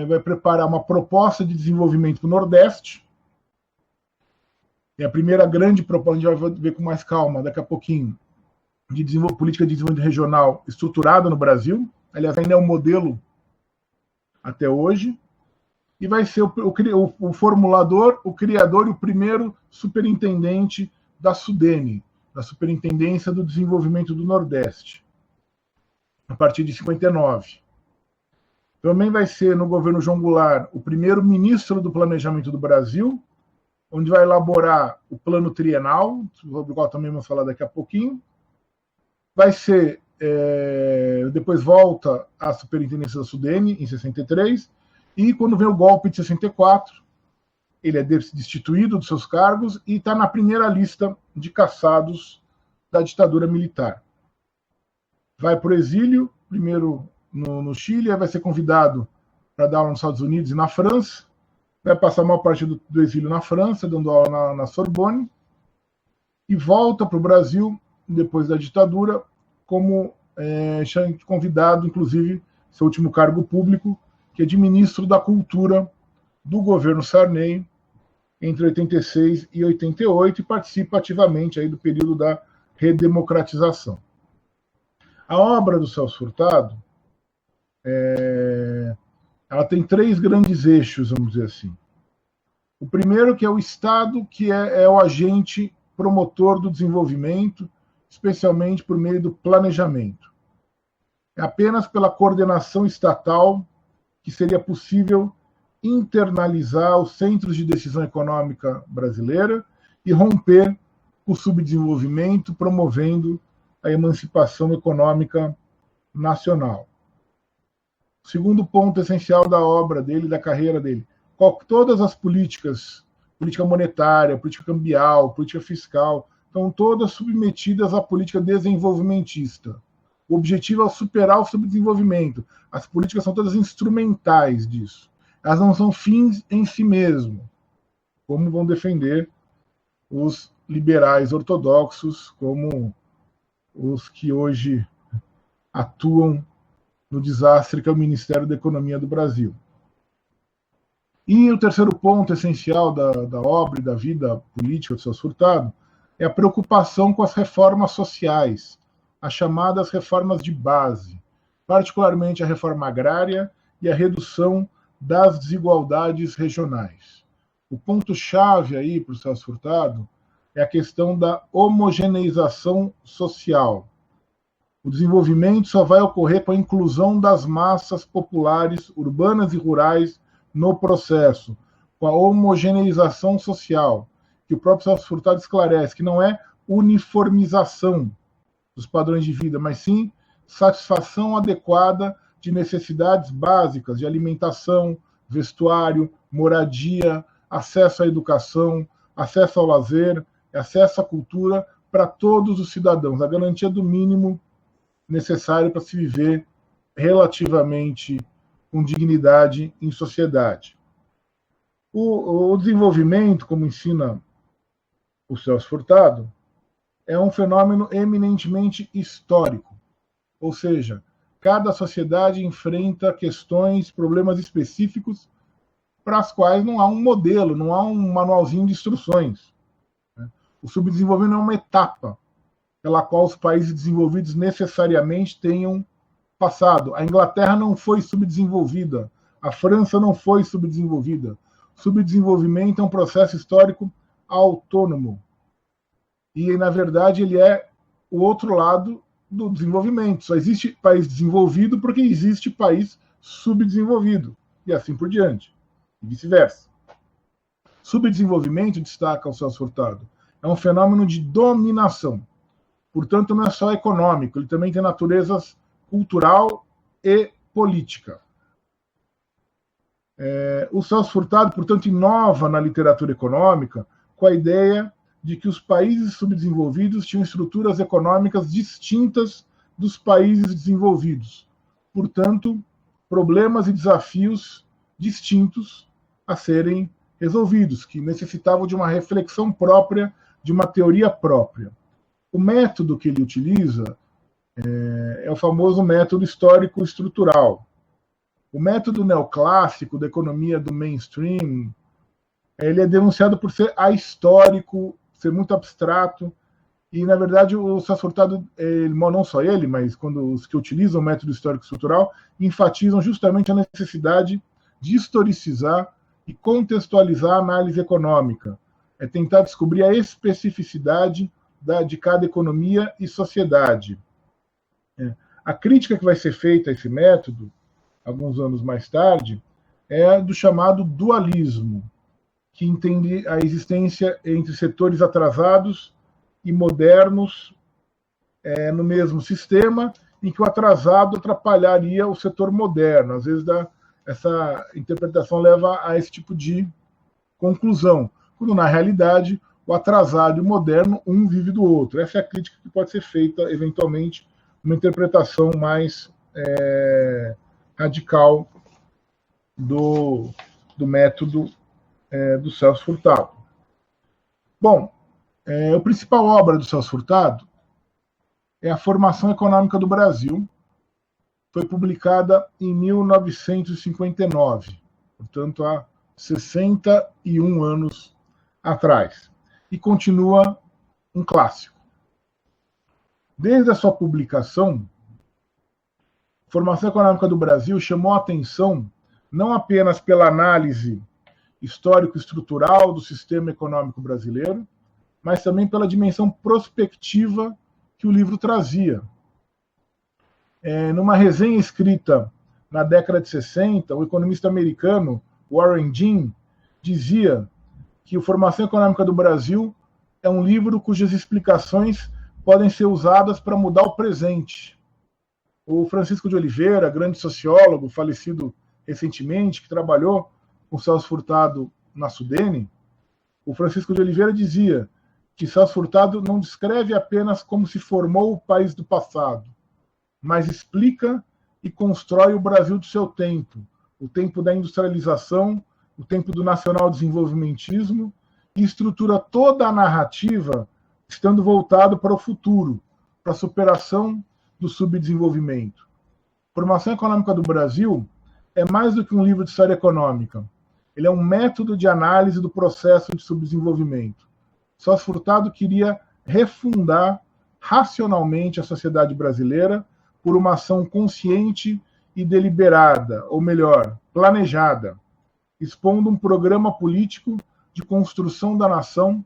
vai preparar uma proposta de desenvolvimento para o Nordeste, E a primeira grande proposta, a gente vai ver com mais calma daqui a pouquinho, de política de desenvolvimento regional estruturada no Brasil. Aliás, ainda é um modelo até hoje. E vai ser o formulador, o criador e o primeiro superintendente da SUDENE, da Superintendência do Desenvolvimento do Nordeste, a partir de 59. Também vai ser, no governo João Goulart, o primeiro ministro do Planejamento do Brasil, onde vai elaborar o plano trienal, sobre o qual também vamos falar daqui a pouquinho. Vai ser, depois volta à Superintendência da SUDENE, em 63, e quando vem o golpe de 64, ele é destituído dos seus cargos e está na primeira lista de cassados da ditadura militar. Vai para o exílio, primeiro no Chile, vai ser convidado para dar aula nos Estados Unidos e na França, vai passar a maior parte do exílio na França, dando aula na Sorbonne, e volta para o Brasil, depois da ditadura, como convidado, inclusive, seu último cargo público, que é de ministro da Cultura do governo Sarney, entre 86 e 88, e participa ativamente aí do período da redemocratização. A obra do Celso Furtado, ela tem 3 grandes eixos, vamos dizer assim. O primeiro, que é o Estado, que é o agente promotor do desenvolvimento, especialmente por meio do planejamento. É apenas pela coordenação estatal que seria possível internalizar os centros de decisão econômica brasileira e romper o subdesenvolvimento, promovendo a emancipação econômica nacional. O segundo ponto essencial da obra dele, da carreira dele, todas as políticas, política monetária, política cambial, política fiscal, estão todas submetidas à política desenvolvimentista. O objetivo é superar o subdesenvolvimento. As políticas são todas instrumentais disso. Elas não são fins em si mesmo, como vão defender os liberais ortodoxos, como os que hoje atuam no desastre que é o Ministério da Economia do Brasil. E o terceiro ponto essencial da obra e da vida política do Celso Furtado é a preocupação com as reformas sociais, as chamadas reformas de base, particularmente a reforma agrária e a redução das desigualdades regionais. O ponto-chave aí para o Celso Furtado é a questão da homogeneização social. O desenvolvimento só vai ocorrer com a inclusão das massas populares, urbanas e rurais, no processo, com a homogeneização social, que o próprio Celso Furtado esclarece, que não é uniformização dos padrões de vida, mas sim satisfação adequada de necessidades básicas de alimentação, vestuário, moradia, acesso à educação, acesso ao lazer, acesso à cultura para todos os cidadãos, a garantia do mínimo necessário para se viver relativamente com dignidade em sociedade. O desenvolvimento, como ensina o Celso Furtado, é um fenômeno eminentemente histórico, ou seja, cada sociedade enfrenta questões, problemas específicos para as quais não há um modelo, não há um manualzinho de instruções. O subdesenvolvimento é uma etapa pela qual os países desenvolvidos necessariamente tenham passado. A Inglaterra não foi subdesenvolvida, a França não foi subdesenvolvida. Subdesenvolvimento é um processo histórico autônomo. E, na verdade, ele é o outro lado do desenvolvimento. Só existe país desenvolvido porque existe país subdesenvolvido. E assim por diante. E vice-versa. Subdesenvolvimento, destaca o Celso Furtado, é um fenômeno de dominação. Portanto, não é só econômico, ele também tem naturezas cultural e política. O Celso Furtado, portanto, inova na literatura econômica com a ideia de que os países subdesenvolvidos tinham estruturas econômicas distintas dos países desenvolvidos. Portanto, problemas e desafios distintos a serem resolvidos, que necessitavam de uma reflexão própria, de uma teoria própria. O método que ele utiliza é o famoso método histórico-estrutural. O método neoclássico da economia do mainstream, ele é denunciado por ser ahistórico, ser muito abstrato, e, na verdade, o Celso Furtado, não só ele, mas quando os que utilizam o método histórico-estrutural, enfatizam justamente a necessidade de historicizar e contextualizar a análise econômica, é tentar descobrir a especificidade de cada economia e sociedade. A crítica que vai ser feita a esse método, alguns anos mais tarde, é do chamado dualismo, que entende a existência entre setores atrasados e modernos no mesmo sistema, em que o atrasado atrapalharia o setor moderno. Às vezes, essa interpretação leva a esse tipo de conclusão, quando, na realidade, o atrasado e o moderno, um vive do outro. Essa é a crítica que pode ser feita, eventualmente, uma interpretação mais radical do método do Celso Furtado. Bom, a principal obra do Celso Furtado é A Formação Econômica do Brasil. Foi publicada em 1959, portanto, há 61 anos atrás, e continua um clássico. Desde a sua publicação, a Formação Econômica do Brasil chamou a atenção não apenas pela análise histórico-estrutural do sistema econômico brasileiro, mas também pela dimensão prospectiva que o livro trazia. Numa resenha escrita na década de 60, o economista americano Warren Ginn dizia que a Formação Econômica do Brasil é um livro cujas explicações podem ser usadas para mudar o presente. O Francisco de Oliveira, grande sociólogo, falecido recentemente, que trabalhou com Celso Furtado na Sudene, o Francisco de Oliveira dizia que Celso Furtado não descreve apenas como se formou o país do passado, mas explica e constrói o Brasil do seu tempo, o tempo da industrialização, o tempo do nacional-desenvolvimentismo, e estrutura toda a narrativa estando voltado para o futuro, para a superação do subdesenvolvimento. A Formação Econômica do Brasil é mais do que um livro de história econômica. Ele é um método de análise do processo de subdesenvolvimento. Celso Furtado queria refundar racionalmente a sociedade brasileira por uma ação consciente e deliberada, ou melhor, planejada, expondo um programa político de construção da nação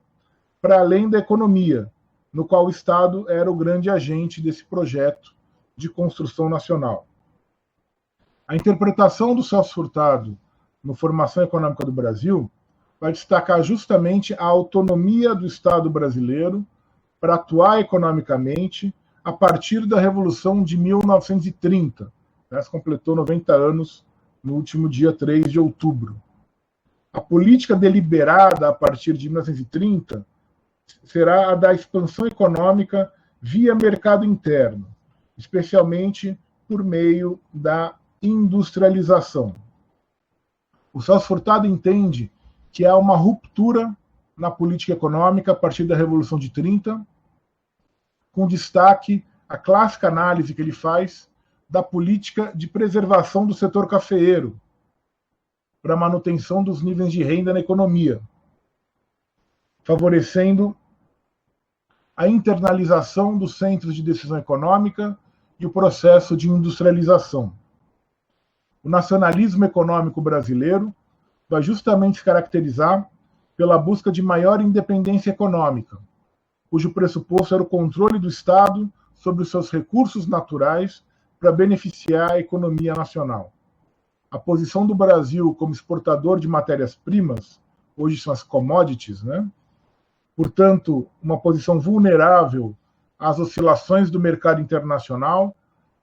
para além da economia, no qual o Estado era o grande agente desse projeto de construção nacional. A interpretação do Celso Furtado no Formação Econômica do Brasil vai destacar justamente a autonomia do Estado brasileiro para atuar economicamente a partir da Revolução de 1930. Se completou 90 anos no último dia 3 de outubro. A política deliberada a partir de 1930 será a da expansão econômica via mercado interno, especialmente por meio da industrialização. O Celso Furtado entende que há uma ruptura na política econômica a partir da Revolução de 30, com destaque a clássica análise que ele faz da política de preservação do setor cafeeiro para a manutenção dos níveis de renda na economia, favorecendo a internalização dos centros de decisão econômica e o processo de industrialização. O nacionalismo econômico brasileiro vai justamente se caracterizar pela busca de maior independência econômica, cujo pressuposto era o controle do Estado sobre os seus recursos naturais para beneficiar a economia nacional. A posição do Brasil como exportador de matérias-primas, hoje são as commodities, portanto, uma posição vulnerável às oscilações do mercado internacional,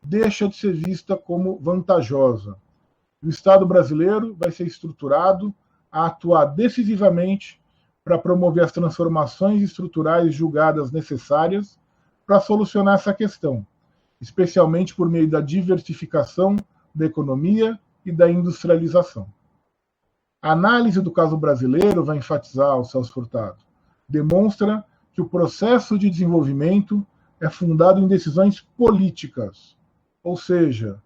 deixa de ser vista como vantajosa. O Estado brasileiro vai ser estruturado a atuar decisivamente para promover as transformações estruturais julgadas necessárias para solucionar essa questão, especialmente por meio da diversificação da economia e da industrialização. A análise do caso brasileiro, vai enfatizar o Celso Furtado, demonstra que o processo de desenvolvimento é fundado em decisões políticas, ou seja,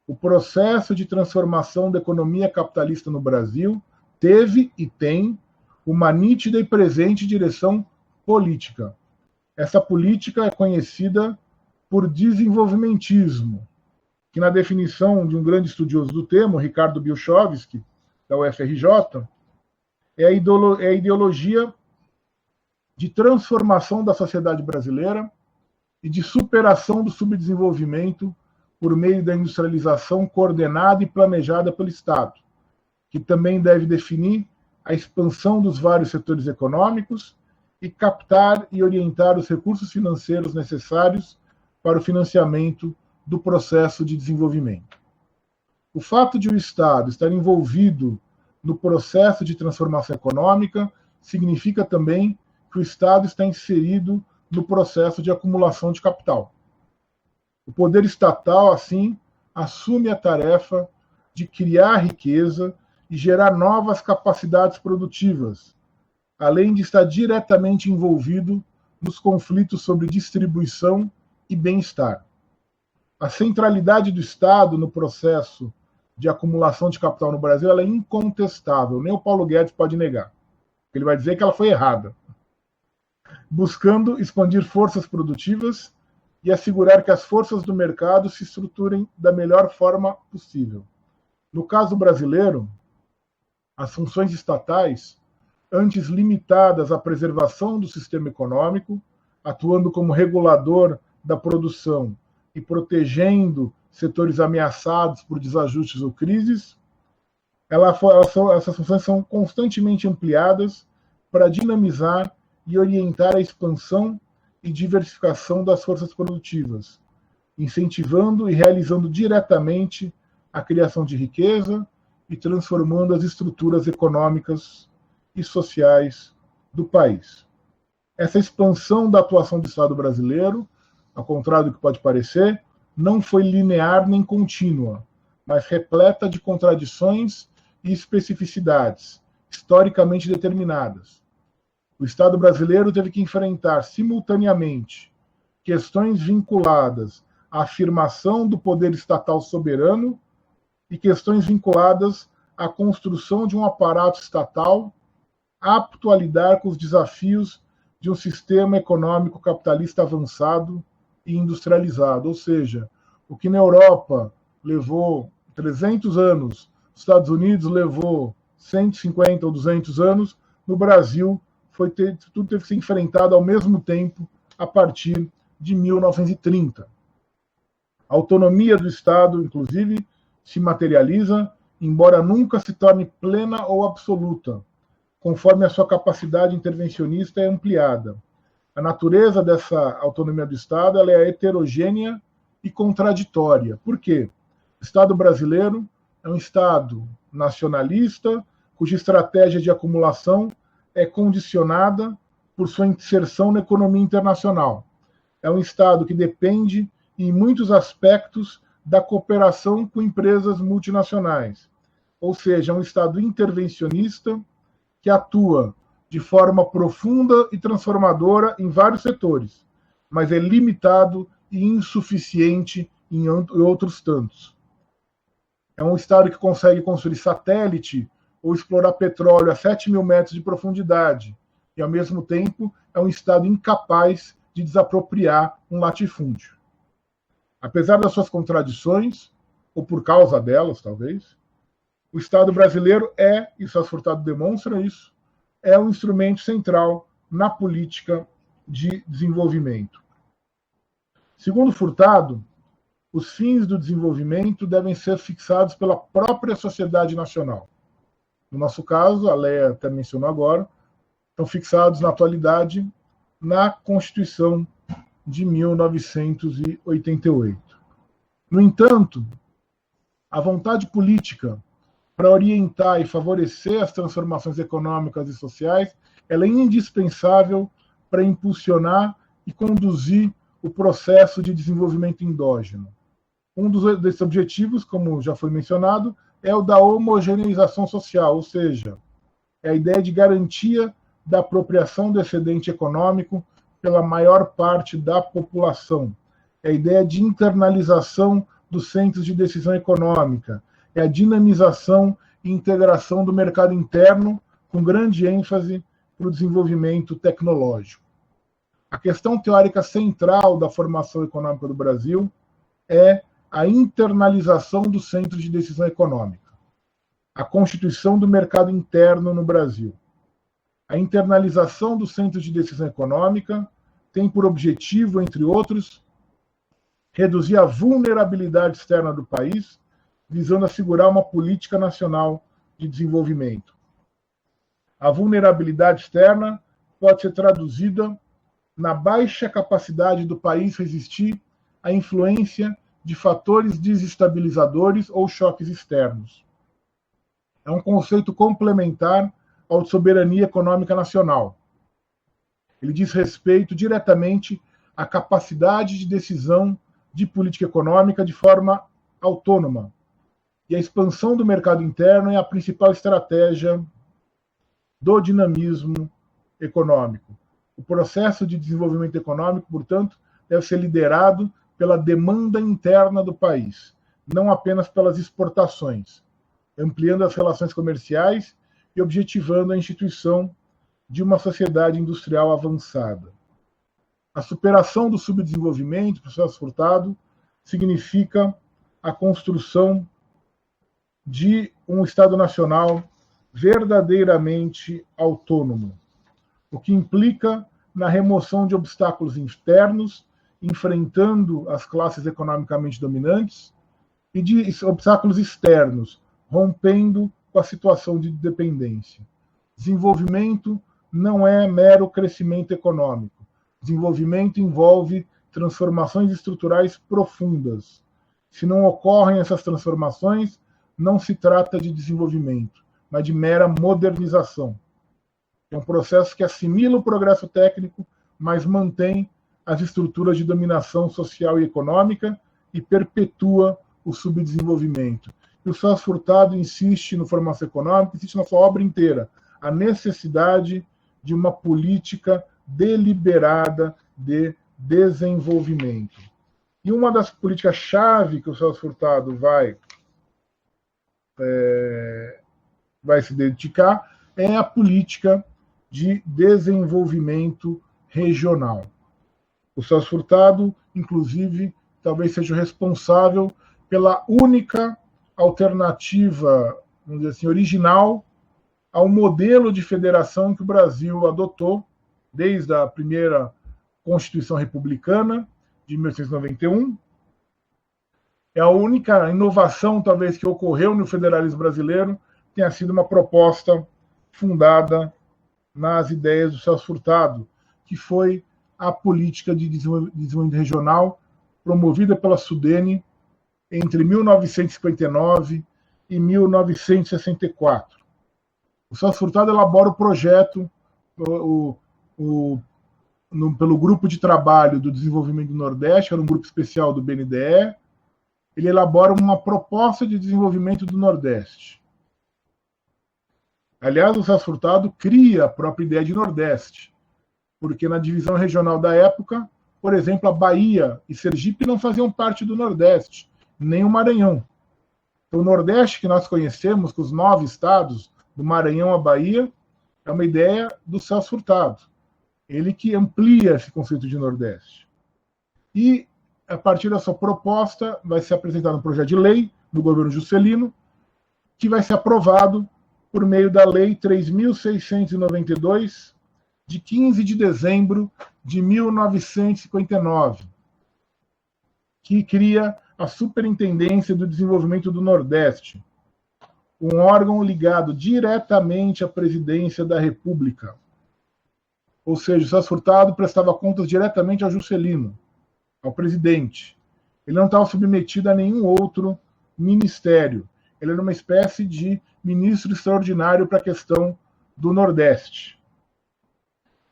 o processo de transformação da economia capitalista no Brasil teve e tem uma nítida e presente direção política. Essa política é conhecida por desenvolvimentismo, que na definição de um grande estudioso do tema, Ricardo Bielchowski, da UFRJ, é a ideologia de transformação da sociedade brasileira e de superação do subdesenvolvimento por meio da industrialização coordenada e planejada pelo Estado, que também deve definir a expansão dos vários setores econômicos e captar e orientar os recursos financeiros necessários para o financiamento do processo de desenvolvimento. O fato de o Estado estar envolvido no processo de transformação econômica significa também que o Estado está inserido no processo de acumulação de capital. O poder estatal, assim, assume a tarefa de criar riqueza e gerar novas capacidades produtivas, além de estar diretamente envolvido nos conflitos sobre distribuição e bem-estar. A centralidade do Estado no processo de acumulação de capital no Brasil ela é incontestável, nem o Paulo Guedes pode negar. Ele vai dizer que ela foi errada, buscando expandir forças produtivas e assegurar que as forças do mercado se estruturem da melhor forma possível. No caso brasileiro, as funções estatais, antes limitadas à preservação do sistema econômico, atuando como regulador da produção e protegendo setores ameaçados por desajustes ou crises, essas funções são constantemente ampliadas para dinamizar e orientar a expansão e diversificação das forças produtivas, incentivando e realizando diretamente a criação de riqueza e transformando as estruturas econômicas e sociais do país. Essa expansão da atuação do Estado brasileiro, ao contrário do que pode parecer, não foi linear nem contínua, mas repleta de contradições e especificidades historicamente determinadas. O Estado brasileiro teve que enfrentar simultaneamente questões vinculadas à afirmação do poder estatal soberano e questões vinculadas à construção de um aparato estatal apto a lidar com os desafios de um sistema econômico capitalista avançado e industrializado. Ou seja, o que na Europa levou 300 anos, os Estados Unidos levou 150 ou 200 anos, no Brasil tudo teve que ser enfrentado ao mesmo tempo a partir de 1930. A autonomia do Estado, inclusive, se materializa, embora nunca se torne plena ou absoluta, conforme a sua capacidade intervencionista é ampliada. A natureza dessa autonomia do Estado ela é heterogênea e contraditória. Por quê? O Estado brasileiro é um Estado nacionalista, cuja estratégia de acumulação é condicionada por sua inserção na economia internacional. É um Estado que depende, em muitos aspectos, da cooperação com empresas multinacionais. Ou seja, é um Estado intervencionista que atua de forma profunda e transformadora em vários setores, mas é limitado e insuficiente em outros tantos. É um Estado que consegue construir satélite ou explorar petróleo a 7 mil metros de profundidade, e, ao mesmo tempo, é um Estado incapaz de desapropriar um latifúndio. Apesar das suas contradições, ou por causa delas, talvez, o Estado brasileiro e o Celso Furtado demonstra isso, é um instrumento central na política de desenvolvimento. Segundo Furtado, os fins do desenvolvimento devem ser fixados pela própria sociedade nacional. No nosso caso, a Leia até mencionou agora, estão fixados na atualidade na Constituição de 1988. No entanto, a vontade política para orientar e favorecer as transformações econômicas e sociais, ela é indispensável para impulsionar e conduzir o processo de desenvolvimento endógeno. Um desses objetivos, como já foi mencionado, é o da homogeneização social, ou seja, é a ideia de garantia da apropriação do excedente econômico pela maior parte da população. É a ideia de internalização dos centros de decisão econômica. É a dinamização e integração do mercado interno com grande ênfase para o desenvolvimento tecnológico. A questão teórica central da formação econômica do Brasil é a internalização do centro de decisão econômica, a constituição do mercado interno no Brasil. A internalização do centro de decisão econômica tem por objetivo, entre outros, reduzir a vulnerabilidade externa do país, visando assegurar uma política nacional de desenvolvimento. A vulnerabilidade externa pode ser traduzida na baixa capacidade do país resistir à influência de fatores desestabilizadores ou choques externos. É um conceito complementar ao de soberania econômica nacional. Ele diz respeito diretamente à capacidade de decisão de política econômica de forma autônoma. E a expansão do mercado interno é a principal estratégia do dinamismo econômico. O processo de desenvolvimento econômico, portanto, deve ser liderado pela demanda interna do país, não apenas pelas exportações, ampliando as relações comerciais e objetivando a instituição de uma sociedade industrial avançada. A superação do subdesenvolvimento, professor Furtado, significa a construção de um Estado nacional verdadeiramente autônomo, o que implica na remoção de obstáculos internos, enfrentando as classes economicamente dominantes, e de obstáculos externos, rompendo com a situação de dependência. Desenvolvimento não é mero crescimento econômico. Desenvolvimento envolve transformações estruturais profundas. Se não ocorrem essas transformações, não se trata de desenvolvimento, mas de mera modernização. É um processo que assimila o progresso técnico, mas mantém as estruturas de dominação social e econômica e perpetua o subdesenvolvimento. E o Celso Furtado insiste no formação econômica, insiste na sua obra inteira, a necessidade de uma política deliberada de desenvolvimento. E uma das políticas-chave que o Celso Furtado vai se dedicar é a política de desenvolvimento regional. O Celso Furtado, inclusive, talvez seja o responsável pela única alternativa, vamos dizer assim, original ao modelo de federação que o Brasil adotou desde a primeira Constituição Republicana de 1891. É a única inovação, talvez, que ocorreu no federalismo brasileiro, tenha sido uma proposta fundada nas ideias do Celso Furtado, que foi a política de desenvolvimento regional promovida pela SUDENE entre 1959 e 1964. O Celso Furtado elabora o projeto pelo Grupo de Trabalho do Desenvolvimento do Nordeste, que era um grupo especial do BNDE. Ele elabora uma proposta de desenvolvimento do Nordeste. Aliás, o Celso Furtado cria a própria ideia de Nordeste, porque na divisão regional da época, por exemplo, a Bahia e Sergipe não faziam parte do Nordeste, nem o Maranhão. Então, o Nordeste que nós conhecemos, com os 9 estados, do Maranhão à Bahia, é uma ideia do Celso Furtado. Ele que amplia esse conceito de Nordeste. E, a partir da sua proposta, vai ser apresentado um projeto de lei no governo Juscelino, que vai ser aprovado por meio da Lei 3.692, de 15 de dezembro de 1959, que cria a Superintendência do Desenvolvimento do Nordeste, um órgão ligado diretamente à Presidência da República. Ou seja, o Celso Furtado prestava contas diretamente ao Juscelino, ao presidente. Ele não estava submetido a nenhum outro ministério. Ele era uma espécie de ministro extraordinário para a questão do Nordeste.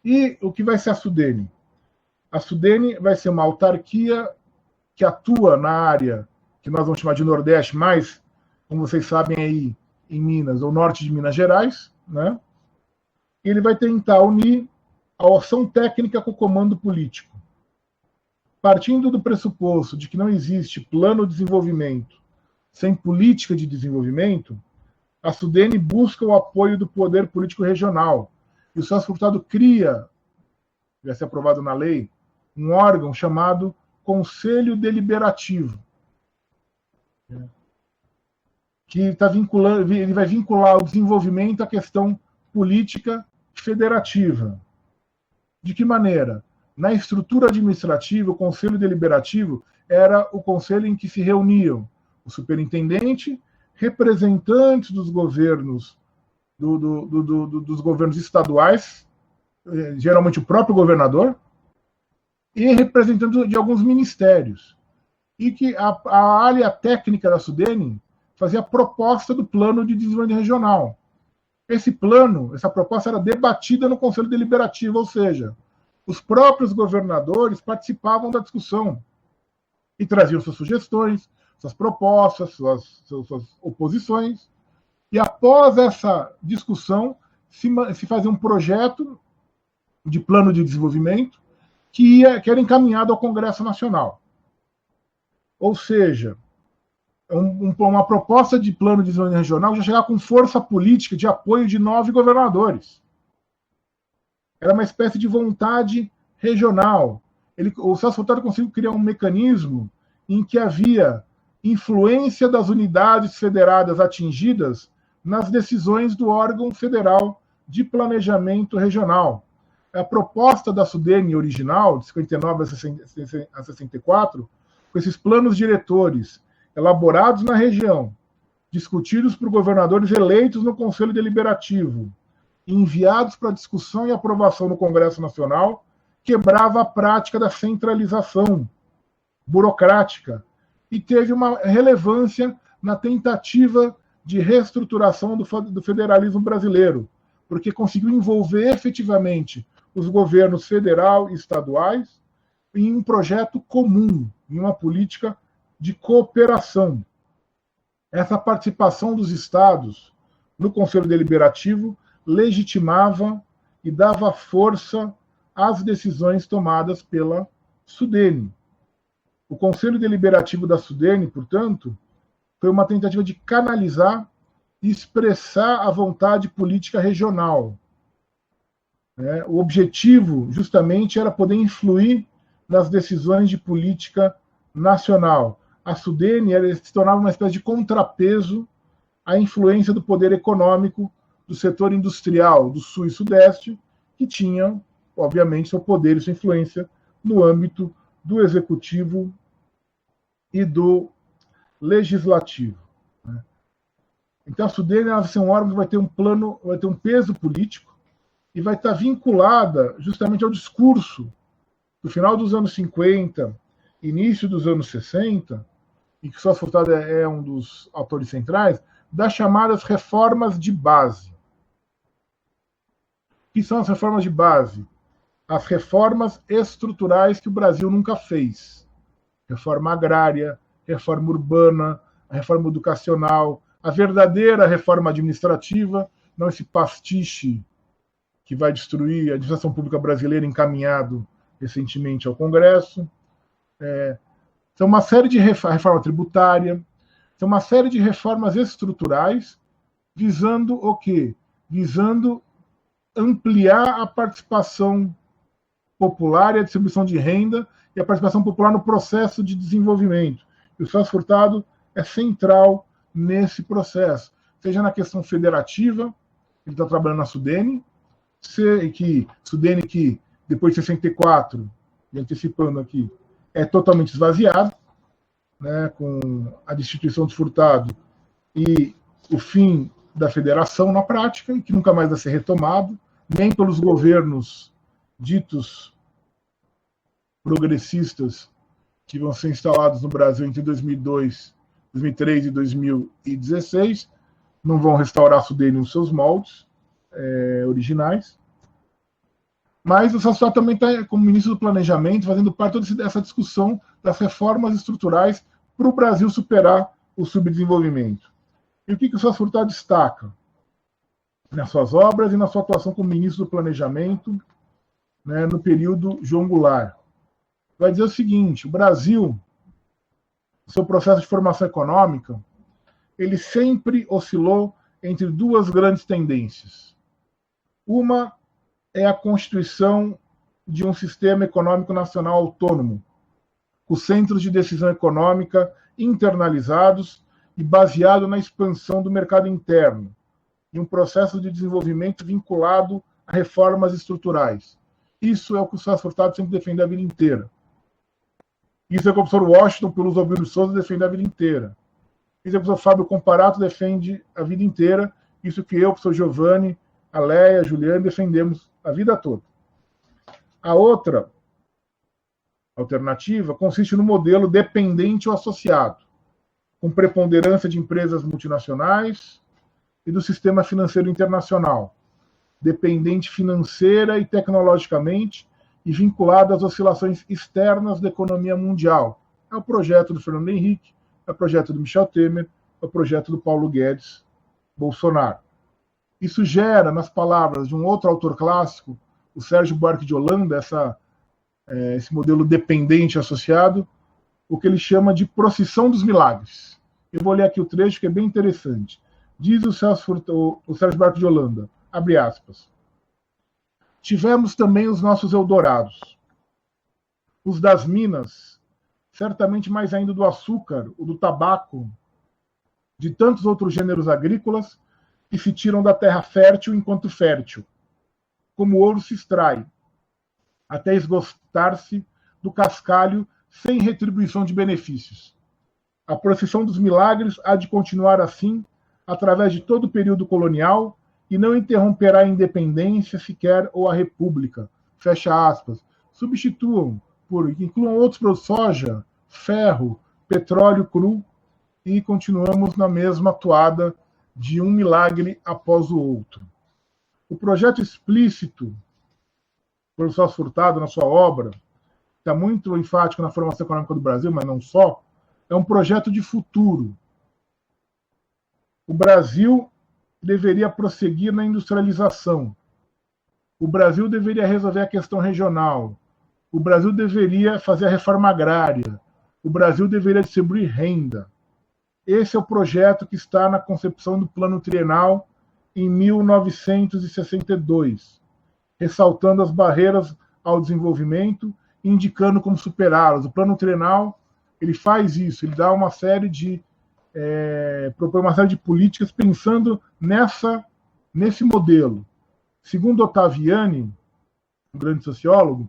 E o que vai ser a SUDENE? A SUDENE vai ser uma autarquia que atua na área que nós vamos chamar de Nordeste, mais, como vocês sabem, aí em Minas, ou norte de Minas Gerais, né? Ele vai tentar unir a ação técnica com o comando político. Partindo do pressuposto de que não existe plano de desenvolvimento sem política de desenvolvimento, a Sudene busca o apoio do poder político regional. E o Celso Furtado cria, vai ser aprovado na lei, um órgão chamado Conselho Deliberativo, que tá vinculando, ele vai vincular o desenvolvimento à questão política federativa. De que maneira? Na estrutura administrativa, o Conselho Deliberativo era o conselho em que se reuniam o superintendente, representantes dos governos, dos governos estaduais, geralmente o próprio governador, e representantes de alguns ministérios. E que a área técnica da Sudene fazia a proposta do plano de desenvolvimento regional. Esse plano, essa proposta era debatida no Conselho Deliberativo, ou seja, os próprios governadores participavam da discussão e traziam suas sugestões, suas propostas, suas oposições. E após essa discussão, se fazia um projeto de plano de desenvolvimento que era encaminhado ao Congresso Nacional. Ou seja, uma proposta de plano de desenvolvimento regional já chegava com força política de apoio de 9 governadores. Era uma espécie de vontade regional. O Celso Furtado conseguiu criar um mecanismo em que havia influência das unidades federadas atingidas nas decisões do órgão federal de planejamento regional. A proposta da Sudene original, de 59 a 64, com esses planos diretores elaborados na região, discutidos por governadores eleitos no Conselho Deliberativo, enviados para discussão e aprovação no Congresso Nacional, quebrava a prática da centralização burocrática e teve uma relevância na tentativa de reestruturação do federalismo brasileiro, porque conseguiu envolver efetivamente os governos federal e estaduais em um projeto comum, em uma política de cooperação. Essa participação dos estados no Conselho Deliberativo legitimava e dava força às decisões tomadas pela Sudene. O Conselho Deliberativo da Sudene, portanto, foi uma tentativa de canalizar e expressar a vontade política regional. O objetivo, justamente, era poder influir nas decisões de política nacional. A Sudene se tornava uma espécie de contrapeso à influência do poder econômico do setor industrial do Sul e Sudeste, que tinham, obviamente, seu poder e sua influência no âmbito do executivo e do legislativo. Então, a Sudene vai ser um órgão que vai ter um plano, vai ter um peso político e vai estar vinculada justamente ao discurso do final dos anos 50, início dos anos 60, e que Celso Furtado é um dos autores centrais, das chamadas reformas de base. O que são as reformas de base? As reformas estruturais que o Brasil nunca fez. Reforma agrária, reforma urbana, a reforma educacional, a verdadeira reforma administrativa, não esse pastiche que vai destruir a administração pública brasileira encaminhado recentemente ao Congresso. São uma série de reforma tributária, são uma série de reformas estruturais visando o quê? Visando ampliar a participação popular e a distribuição de renda e a participação popular no processo de desenvolvimento. E o Celso Furtado é central nesse processo, seja na questão federativa, ele está trabalhando na Sudene, Sudene que depois de 64, e antecipando aqui, é totalmente esvaziado, né, com a destituição de Furtado e o fim da federação na prática, e que nunca mais vai ser retomado, nem pelos governos ditos progressistas que vão ser instalados no Brasil entre 2003 e 2016, não vão restaurar a Sudene nos seus moldes originais. Mas o Celso Furtado também está, como ministro do Planejamento, fazendo parte dessa discussão das reformas estruturais para o Brasil superar o subdesenvolvimento. E o que o Celso Furtado destaca nas suas obras e na sua atuação como ministro do Planejamento, né, no período João Goulart? Vai dizer o seguinte: o Brasil, no seu processo de formação econômica, ele sempre oscilou entre duas grandes tendências. Uma é a constituição de um sistema econômico nacional autônomo, com centros de decisão econômica internalizados e baseado na expansão do mercado interno, e um processo de desenvolvimento vinculado a reformas estruturais. Isso é o que o Celso Furtado sempre defende a vida inteira. Isso é o que o professor Washington Peluso Albino de Souza defende a vida inteira. Isso é o que o professor Fábio Comparato defende a vida inteira. Isso que eu, o professor Giovanni, a Leia, a Juliana defendemos a vida toda. A outra alternativa consiste no modelo dependente ou associado, com preponderância de empresas multinacionais e do sistema financeiro internacional, dependente financeira e tecnologicamente e vinculado às oscilações externas da economia mundial. É o projeto do Fernando Henrique, é o projeto do Michel Temer, é o projeto do Paulo Guedes Bolsonaro. Isso gera, nas palavras de um outro autor clássico, o Sérgio Buarque de Holanda, esse modelo dependente associado, o que ele chama de procissão dos milagres. Eu vou ler aqui o trecho, que é bem interessante. Diz o Sérgio Buarque de Holanda, abre aspas, tivemos também os nossos Eldorados, os das minas, certamente mais ainda do açúcar, o do tabaco, de tantos outros gêneros agrícolas que se tiram da terra fértil enquanto fértil, como o ouro se extrai, até esgotar-se do cascalho sem retribuição de benefícios. A procissão dos milagres há de continuar assim através de todo o período colonial e não interromperá a independência sequer ou a república. Fecha aspas. Substituam incluam outros produtos, soja, ferro, petróleo cru, e continuamos na mesma toada de um milagre após o outro. O projeto explícito, por Celso Furtado, na sua obra, está muito enfático na formação econômica do Brasil, mas não só, é um projeto de futuro. O Brasil deveria prosseguir na industrialização. O Brasil deveria resolver a questão regional. O Brasil deveria fazer a reforma agrária. O Brasil deveria distribuir renda. Esse é o projeto que está na concepção do Plano Trienal em 1962, ressaltando as barreiras ao desenvolvimento e indicando como superá-las. O Plano Trienal ele faz isso, ele dá uma série de propõe uma série de políticas pensando nesse modelo. Segundo Ottaviani, um grande sociólogo,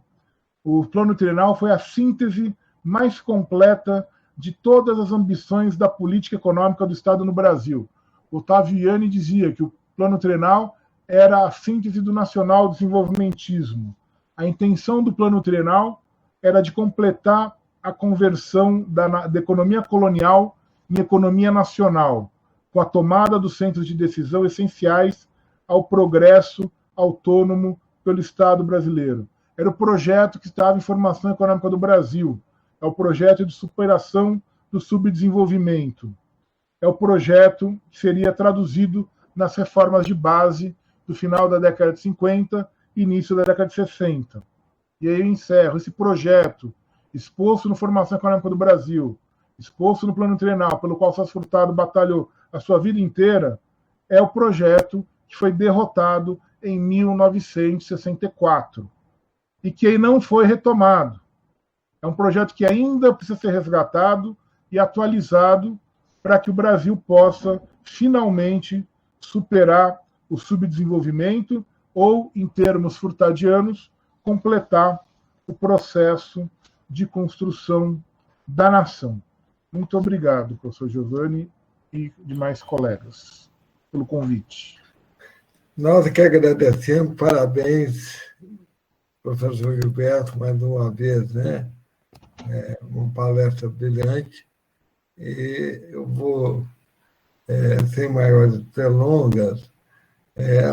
o Plano Trienal foi a síntese mais completa de todas as ambições da política econômica do Estado no Brasil. Ottaviani dizia que o Plano Trienal era a síntese do nacional desenvolvimentismo. A intenção do Plano Trienal era de completar a conversão da economia colonial em economia nacional, com a tomada dos centros de decisão essenciais ao progresso autônomo pelo Estado brasileiro. Era o projeto que estava em formação econômica do Brasil. É o projeto de superação do subdesenvolvimento. É o projeto que seria traduzido nas reformas de base do final da década de 50 e início da década de 60. E aí eu encerro. Esse projeto, exposto na formação econômica do Brasil, exposto no Plano Trienal, pelo qual Celso Furtado batalhou a sua vida inteira, é o projeto que foi derrotado em 1964 e que aí não foi retomado. É um projeto que ainda precisa ser resgatado e atualizado para que o Brasil possa finalmente superar o subdesenvolvimento ou, em termos furtadianos, completar o processo de construção da nação. Muito obrigado, professor Giovanni e demais colegas, pelo convite. Nós que agradecemos, parabéns, professor Gilberto, mais uma vez, né? Uma palestra brilhante. E eu vou, sem maiores delongas,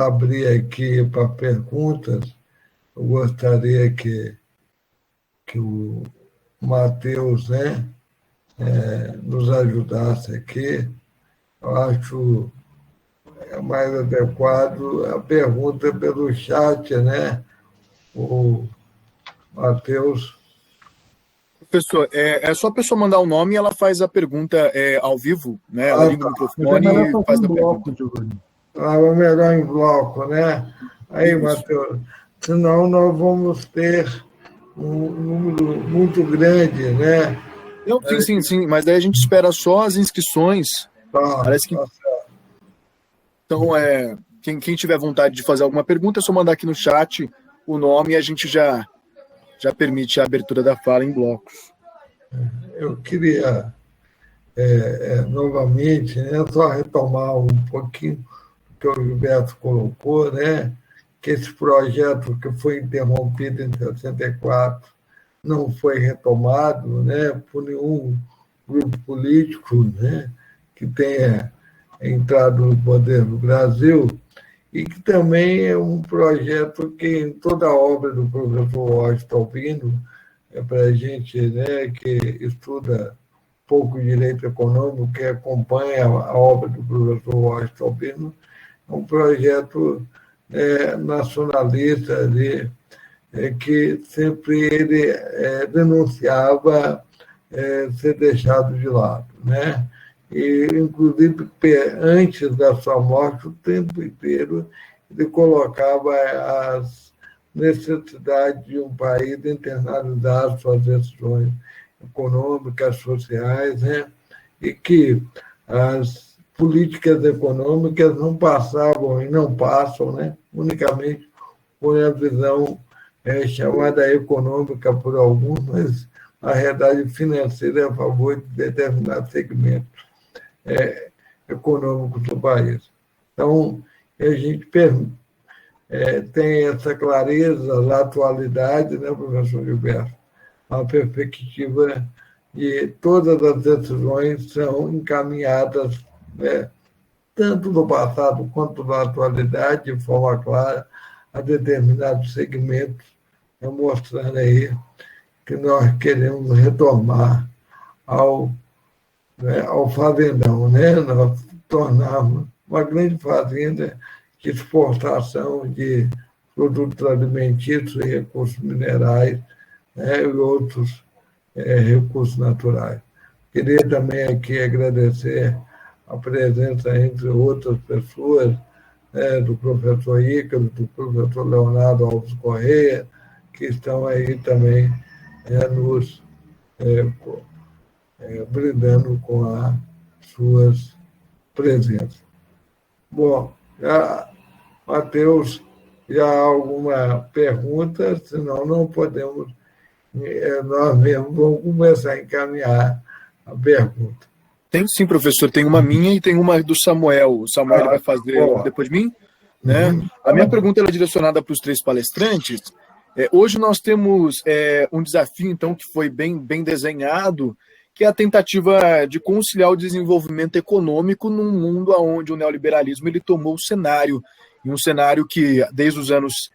abrir aqui para perguntas. Eu gostaria que o Matheus, né, nos ajudasse aqui. Eu acho mais adequado a pergunta pelo chat, né? O Matheus. Professor, é só a pessoa mandar o nome e ela faz a pergunta ao vivo, né? Ela liga o microfone e faz a pergunta. O melhor em bloco, né? Aí, Isso. Matheus, senão nós vamos ter um número muito grande, né? Não, sim, mas daí a gente espera só as inscrições. Parece que... Então, quem tiver vontade de fazer alguma pergunta, é só mandar aqui no chat o nome e a gente já permite a abertura da fala em blocos. Eu queria, novamente, né, só retomar um pouquinho o que o Gilberto colocou, né, que esse projeto que foi interrompido em 64 não foi retomado, né, por nenhum grupo político, né, que tenha entrado no poder no Brasil, e que também é um projeto que, em toda a obra do professor Washington Albino, para a gente, né, que estuda pouco direito econômico, que acompanha a obra do professor Washington Albino, é um projeto nacionalista que sempre ele denunciava ser deixado de lado, né? E, inclusive, antes da sua morte, o tempo inteiro, ele colocava as necessidades de um país internalizar suas decisões econômicas, sociais, né? E que as políticas econômicas não passavam e não passam, né? Unicamente por a visão chamada econômica por alguns, mas a realidade financeira é a favor de determinados segmentos econômicos do país. Então, a gente tem essa clareza na atualidade, né, professor Gilberto? A perspectiva de todas as decisões são encaminhadas, né, tanto no passado quanto na atualidade, de forma clara, a determinados segmentos, mostrando aí que nós queremos retomar ao fazendão, né? Nós tornarmos uma grande fazenda de exportação de produtos alimentícios e recursos minerais, né? E outros recursos naturais. Queria também aqui agradecer a presença, entre outras pessoas, do professor Ícaro, do professor Leonardo Alves Correia, que estão aí também nos brindando com as suas presenças. Bom, Matheus, já há alguma pergunta? Senão não podemos, nós mesmos vamos começar a encaminhar a pergunta. Tem sim, professor. Tem uma minha e tem uma do Samuel. O Samuel ele vai fazer depois de mim. Né? A minha pergunta é direcionada para os três palestrantes. Hoje nós temos um desafio, então, que foi bem desenhado, que é a tentativa de conciliar o desenvolvimento econômico num mundo onde o neoliberalismo ele tomou o cenário, e um cenário que, desde os anos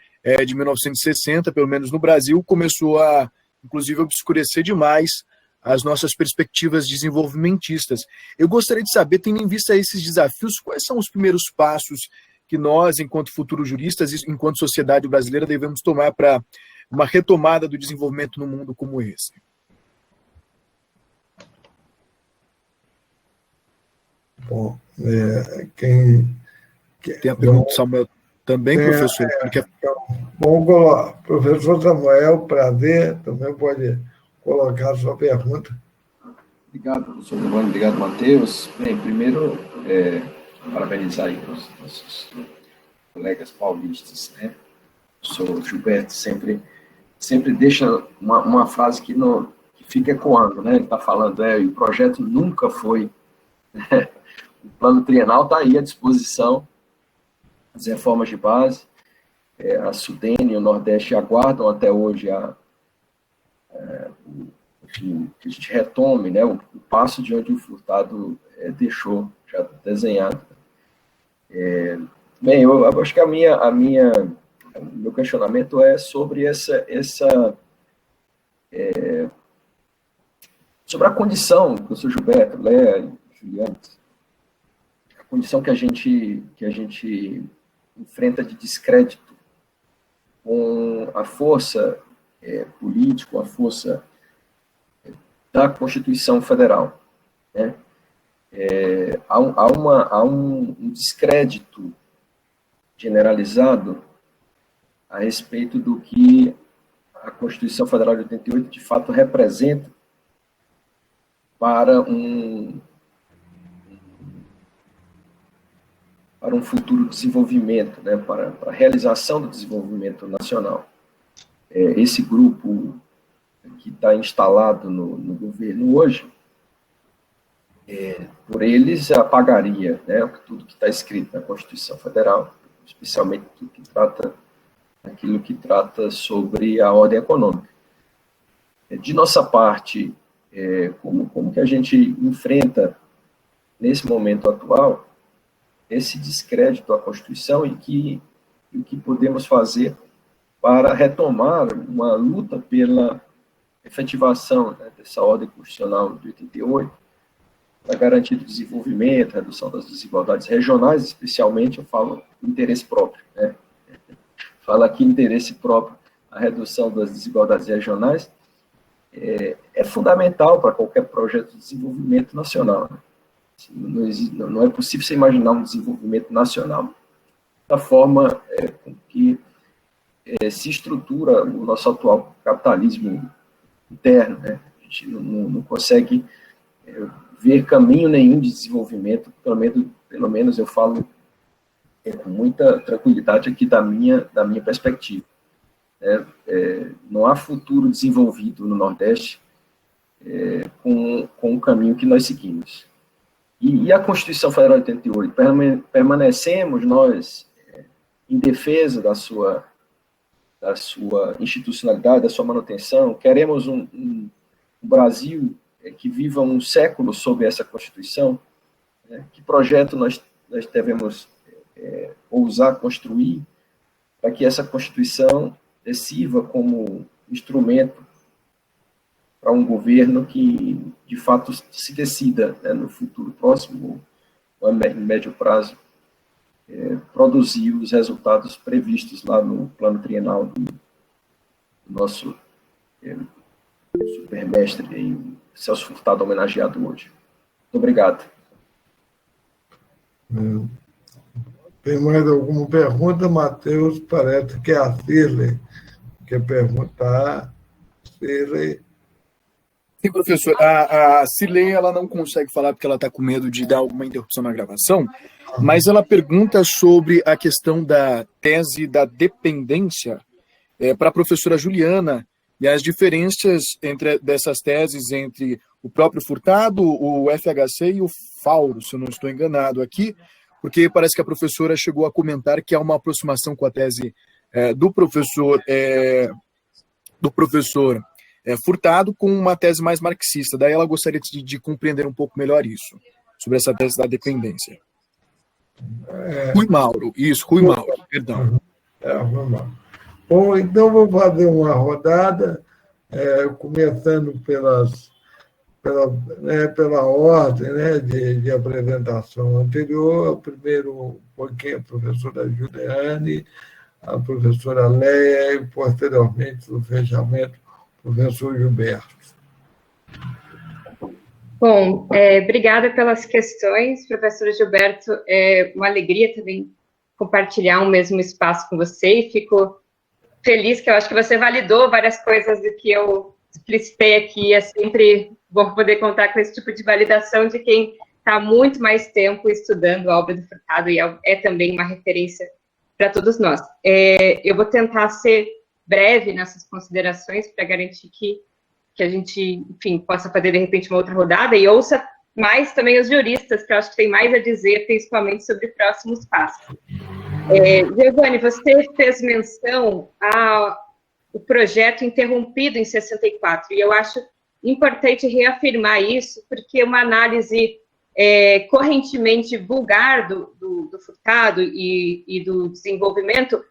de 1960, pelo menos no Brasil, começou a, inclusive, obscurecer demais as nossas perspectivas desenvolvimentistas. Eu gostaria de saber, tendo em vista esses desafios, quais são os primeiros passos que nós, enquanto futuros juristas, enquanto sociedade brasileira, devemos tomar para uma retomada do desenvolvimento num mundo como esse? Bom, tem a pergunta do Samuel também, professor? Bom, professor Samuel, prazer, também pode colocar a sua pergunta. Obrigado, professor Giovanni, obrigado, Matheus. Bem, primeiro, parabenizar aí os nossos colegas paulistas, né? O professor Gilberto sempre deixa uma frase que fica ecoando, né? Ele está falando, o projeto nunca foi... O plano trienal está aí à disposição, as reformas de base, a Sudene e o Nordeste aguardam até hoje enfim, que a gente retome, né, o passo de onde o Furtado deixou já desenhado. Bem, eu acho que o meu questionamento é sobre sobre a condição, professor Gilberto, Léa e Juliane, a condição que a gente enfrenta de descrédito com a força política, a força da Constituição Federal, né? Há um descrédito generalizado a respeito do que a Constituição Federal de 88 de fato representa para um futuro desenvolvimento, né, para a realização do desenvolvimento nacional. Esse grupo que está instalado no governo hoje, por eles apagaria, né, tudo que está escrito na Constituição Federal, especialmente aquilo que trata sobre a ordem econômica. De nossa parte, como que a gente enfrenta, nesse momento atual, esse descrédito à Constituição e o que podemos fazer para retomar uma luta pela efetivação, né, dessa ordem constitucional de 88, para garantir o desenvolvimento, redução das desigualdades regionais, especialmente, eu falo interesse próprio, né? Falo aqui interesse próprio, a redução das desigualdades regionais é fundamental para qualquer projeto de desenvolvimento nacional, né? Não é possível você imaginar um desenvolvimento nacional da forma com que se estrutura o nosso atual capitalismo interno, né? A gente não consegue ver caminho nenhum de desenvolvimento, pelo menos eu falo com muita tranquilidade aqui da minha perspectiva. Não há futuro desenvolvido no Nordeste com o caminho que nós seguimos. E a Constituição Federal de 88, permanecemos nós em defesa da sua institucionalidade, da sua manutenção, queremos um Brasil que viva um século sob essa Constituição, né? Que projeto nós devemos ousar construir para que essa Constituição sirva como instrumento para um governo que, de fato, se decida, né, no futuro próximo, ou em médio prazo, produzir os resultados previstos lá no plano trienal do nosso supermestre Celso Furtado, homenageado hoje. Muito obrigado. Tem mais alguma pergunta, Matheus? Parece que é a Cirlei quer perguntar. Cirlei. Sim, professor. A Cirlei, ela não consegue falar porque ela está com medo de dar alguma interrupção na gravação, mas ela pergunta sobre a questão da tese da dependência para a professora Juliana e as diferenças dessas teses entre o próprio Furtado, o FHC e o Fauro, se eu não estou enganado aqui, porque parece que a professora chegou a comentar que há uma aproximação com a tese do professor Furtado com uma tese mais marxista. Daí ela gostaria de compreender um pouco melhor isso, sobre essa tese da dependência. Rui Mauro, perdão. Vamos lá. Bom, então vou fazer uma rodada, começando pela ordem, né, de apresentação anterior. Primeiro, a professora Juliane, a professora Leia e, posteriormente, no fechamento, o professor Gilberto. Bom, obrigada pelas questões, professor Gilberto. É uma alegria também compartilhar um mesmo espaço com você e fico feliz que eu acho que você validou várias coisas do que eu explicitei aqui. É sempre bom poder contar com esse tipo de validação de quem está há muito mais tempo estudando a obra do Furtado e é também uma referência para todos nós. Eu vou tentar ser breve nessas considerações para garantir que a gente, enfim, possa fazer, de repente, uma outra rodada e ouça mais também os juristas, que eu acho que tem mais a dizer, principalmente sobre próximos passos. Giovanni, você fez menção ao projeto interrompido em 64, e eu acho importante reafirmar isso, porque uma análise correntemente vulgar do Furtado e do desenvolvimento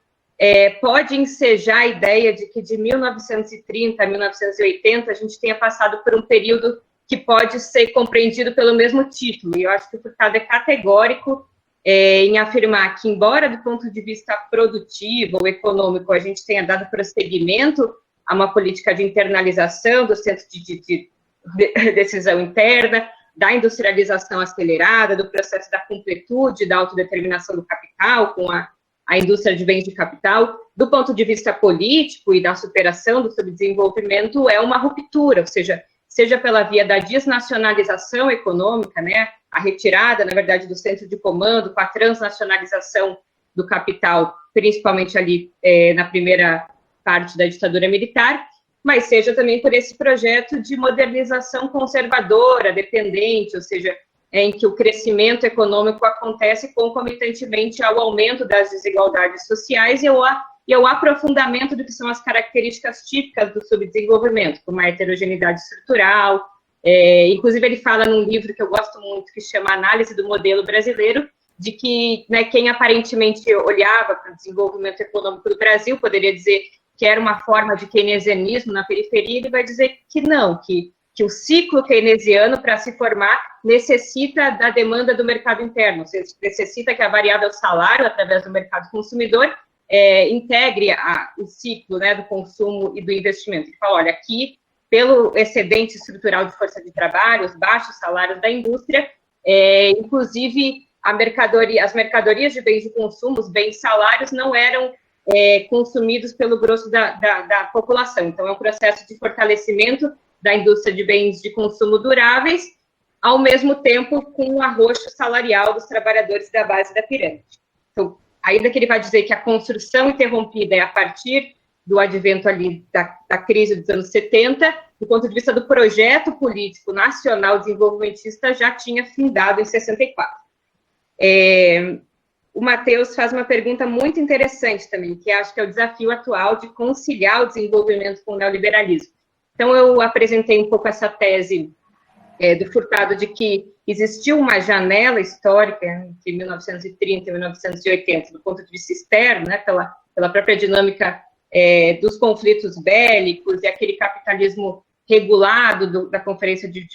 pode ensejar a ideia de que de 1930 a 1980 a gente tenha passado por um período que pode ser compreendido pelo mesmo título, e eu acho que o Furtado é categórico em afirmar que, embora do ponto de vista produtivo ou econômico a gente tenha dado prosseguimento a uma política de internalização do centro de decisão interna, da industrialização acelerada, do processo da completude, da autodeterminação do capital, com a indústria de bens de capital. Do ponto de vista político e da superação do subdesenvolvimento, é uma ruptura, ou seja pela via da desnacionalização econômica, né, a retirada, na verdade, do centro de comando, com a transnacionalização do capital, principalmente ali na primeira parte da ditadura militar, mas seja também por esse projeto de modernização conservadora, dependente, ou seja, em que o crescimento econômico acontece concomitantemente ao aumento das desigualdades sociais e ao aprofundamento do que são as características típicas do subdesenvolvimento, como a heterogeneidade estrutural. Inclusive, ele fala num livro que eu gosto muito, que chama Análise do Modelo Brasileiro, de que, né, quem aparentemente olhava para o desenvolvimento econômico do Brasil poderia dizer que era uma forma de keynesianismo na periferia, ele vai dizer que não, que o ciclo keynesiano, para se formar, necessita da demanda do mercado interno, ou seja, necessita que a variável salário, através do mercado consumidor, integre o ciclo, né, do consumo e do investimento. Ele fala, olha, aqui, pelo excedente estrutural de força de trabalho, os baixos salários da indústria, inclusive as mercadorias de bens de consumo, os bens salários, não eram consumidos pelo grosso da população. Então, é um processo de fortalecimento da indústria de bens de consumo duráveis, ao mesmo tempo com o arroxo salarial dos trabalhadores da base da pirâmide. Então, ainda que ele vai dizer que a construção interrompida é a partir do advento ali da crise dos anos 70, do ponto de vista do projeto político nacional desenvolvimentista, já tinha findado em 64. O Matheus faz uma pergunta muito interessante também, que acho que é o desafio atual de conciliar o desenvolvimento com o neoliberalismo. Então, eu apresentei um pouco essa tese do Furtado de que existiu uma janela histórica entre 1930 e 1980, do ponto de vista externo, né, pela própria dinâmica dos conflitos bélicos e aquele capitalismo regulado da Conferência de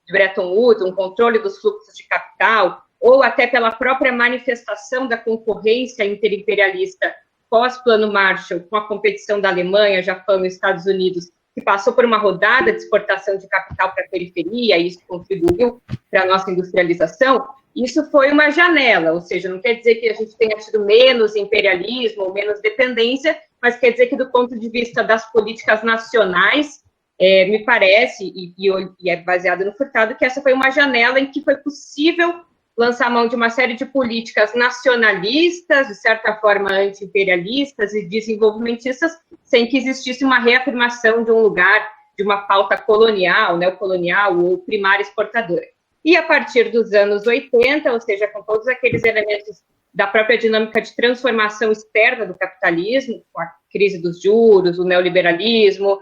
Bretton Woods, um controle dos fluxos de capital, ou até pela própria manifestação da concorrência interimperialista pós-Plano Marshall, com a competição da Alemanha, Japão e Estados Unidos, que passou por uma rodada de exportação de capital para a periferia, e isso contribuiu para a nossa industrialização. Isso foi uma janela, ou seja, não quer dizer que a gente tenha tido menos imperialismo ou menos dependência, mas quer dizer que, do ponto de vista das políticas nacionais, me parece, e é baseado no Furtado, que essa foi uma janela em que foi possível lançar mão de uma série de políticas nacionalistas, de certa forma anti-imperialistas e desenvolvimentistas, sem que existisse uma reafirmação de um lugar, de uma pauta colonial, neocolonial ou primária exportadora. E a partir dos anos 80, ou seja, com todos aqueles elementos da própria dinâmica de transformação externa do capitalismo, com a crise dos juros, o neoliberalismo,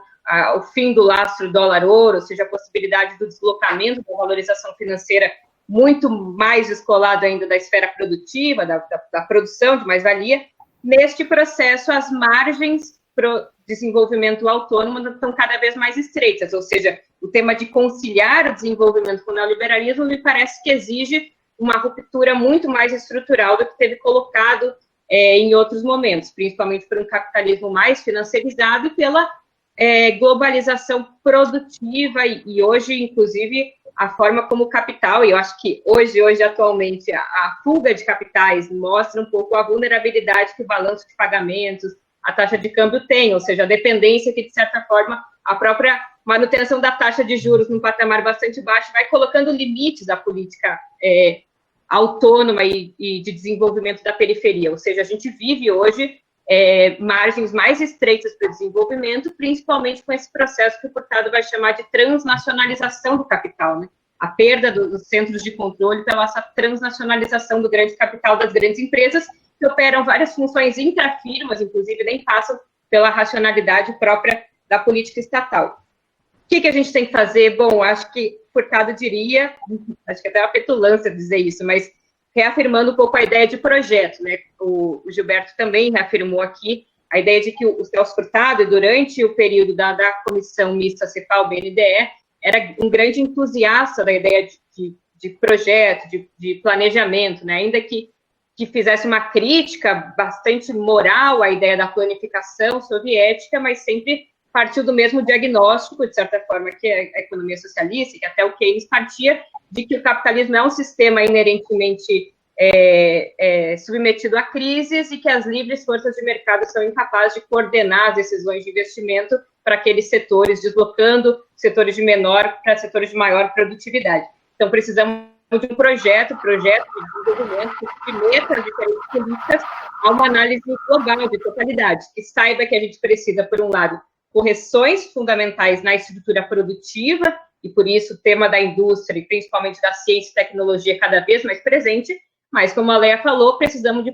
o fim do lastro dólar-ouro, ou seja, a possibilidade do deslocamento da valorização financeira muito mais descolado ainda da esfera produtiva, da produção de mais-valia. Neste processo, as margens para o desenvolvimento autônomo estão cada vez mais estreitas, ou seja, o tema de conciliar o desenvolvimento com o neoliberalismo me parece que exige uma ruptura muito mais estrutural do que teve colocado em outros momentos, principalmente por um capitalismo mais financiarizado e pela globalização produtiva e hoje, inclusive, a forma como o capital, e eu acho que hoje atualmente, a fuga de capitais mostra um pouco a vulnerabilidade que o balanço de pagamentos, a taxa de câmbio tem, ou seja, a dependência que, de certa forma, a própria manutenção da taxa de juros num patamar bastante baixo vai colocando limites à política autônoma e de desenvolvimento da periferia, ou seja, a gente vive hoje margens mais estreitas para o desenvolvimento, principalmente com esse processo que o Furtado vai chamar de transnacionalização do capital, né? A perda dos centros de controle pela essa transnacionalização do grande capital das grandes empresas, que operam várias funções intrafirmas, inclusive nem passam pela racionalidade própria da política estatal. O que a gente tem que fazer? Bom, acho que Furtado diria, acho que até uma petulância dizer isso, mas reafirmando um pouco a ideia de projeto, né? O Gilberto também reafirmou aqui a ideia de que o Celso Furtado, durante o período da Comissão Mista CEPAL-BNDE, era um grande entusiasta da ideia de projeto, de planejamento, né? Ainda que fizesse uma crítica bastante moral à ideia da planificação soviética, mas sempre partiu do mesmo diagnóstico, de certa forma, que a economia socialista, que até o Keynes partia, de que o capitalismo é um sistema inerentemente submetido a crises e que as livres forças de mercado são incapazes de coordenar as decisões de investimento para aqueles setores, deslocando setores de menor para setores de maior produtividade. Então, precisamos de um projeto de desenvolvimento que submeta as diferentes políticas a uma análise global de totalidade, que saiba que a gente precisa, por um lado, correções fundamentais na estrutura produtiva, e por isso o tema da indústria, e principalmente da ciência e tecnologia, cada vez mais presente, mas, como a Leia falou, precisamos de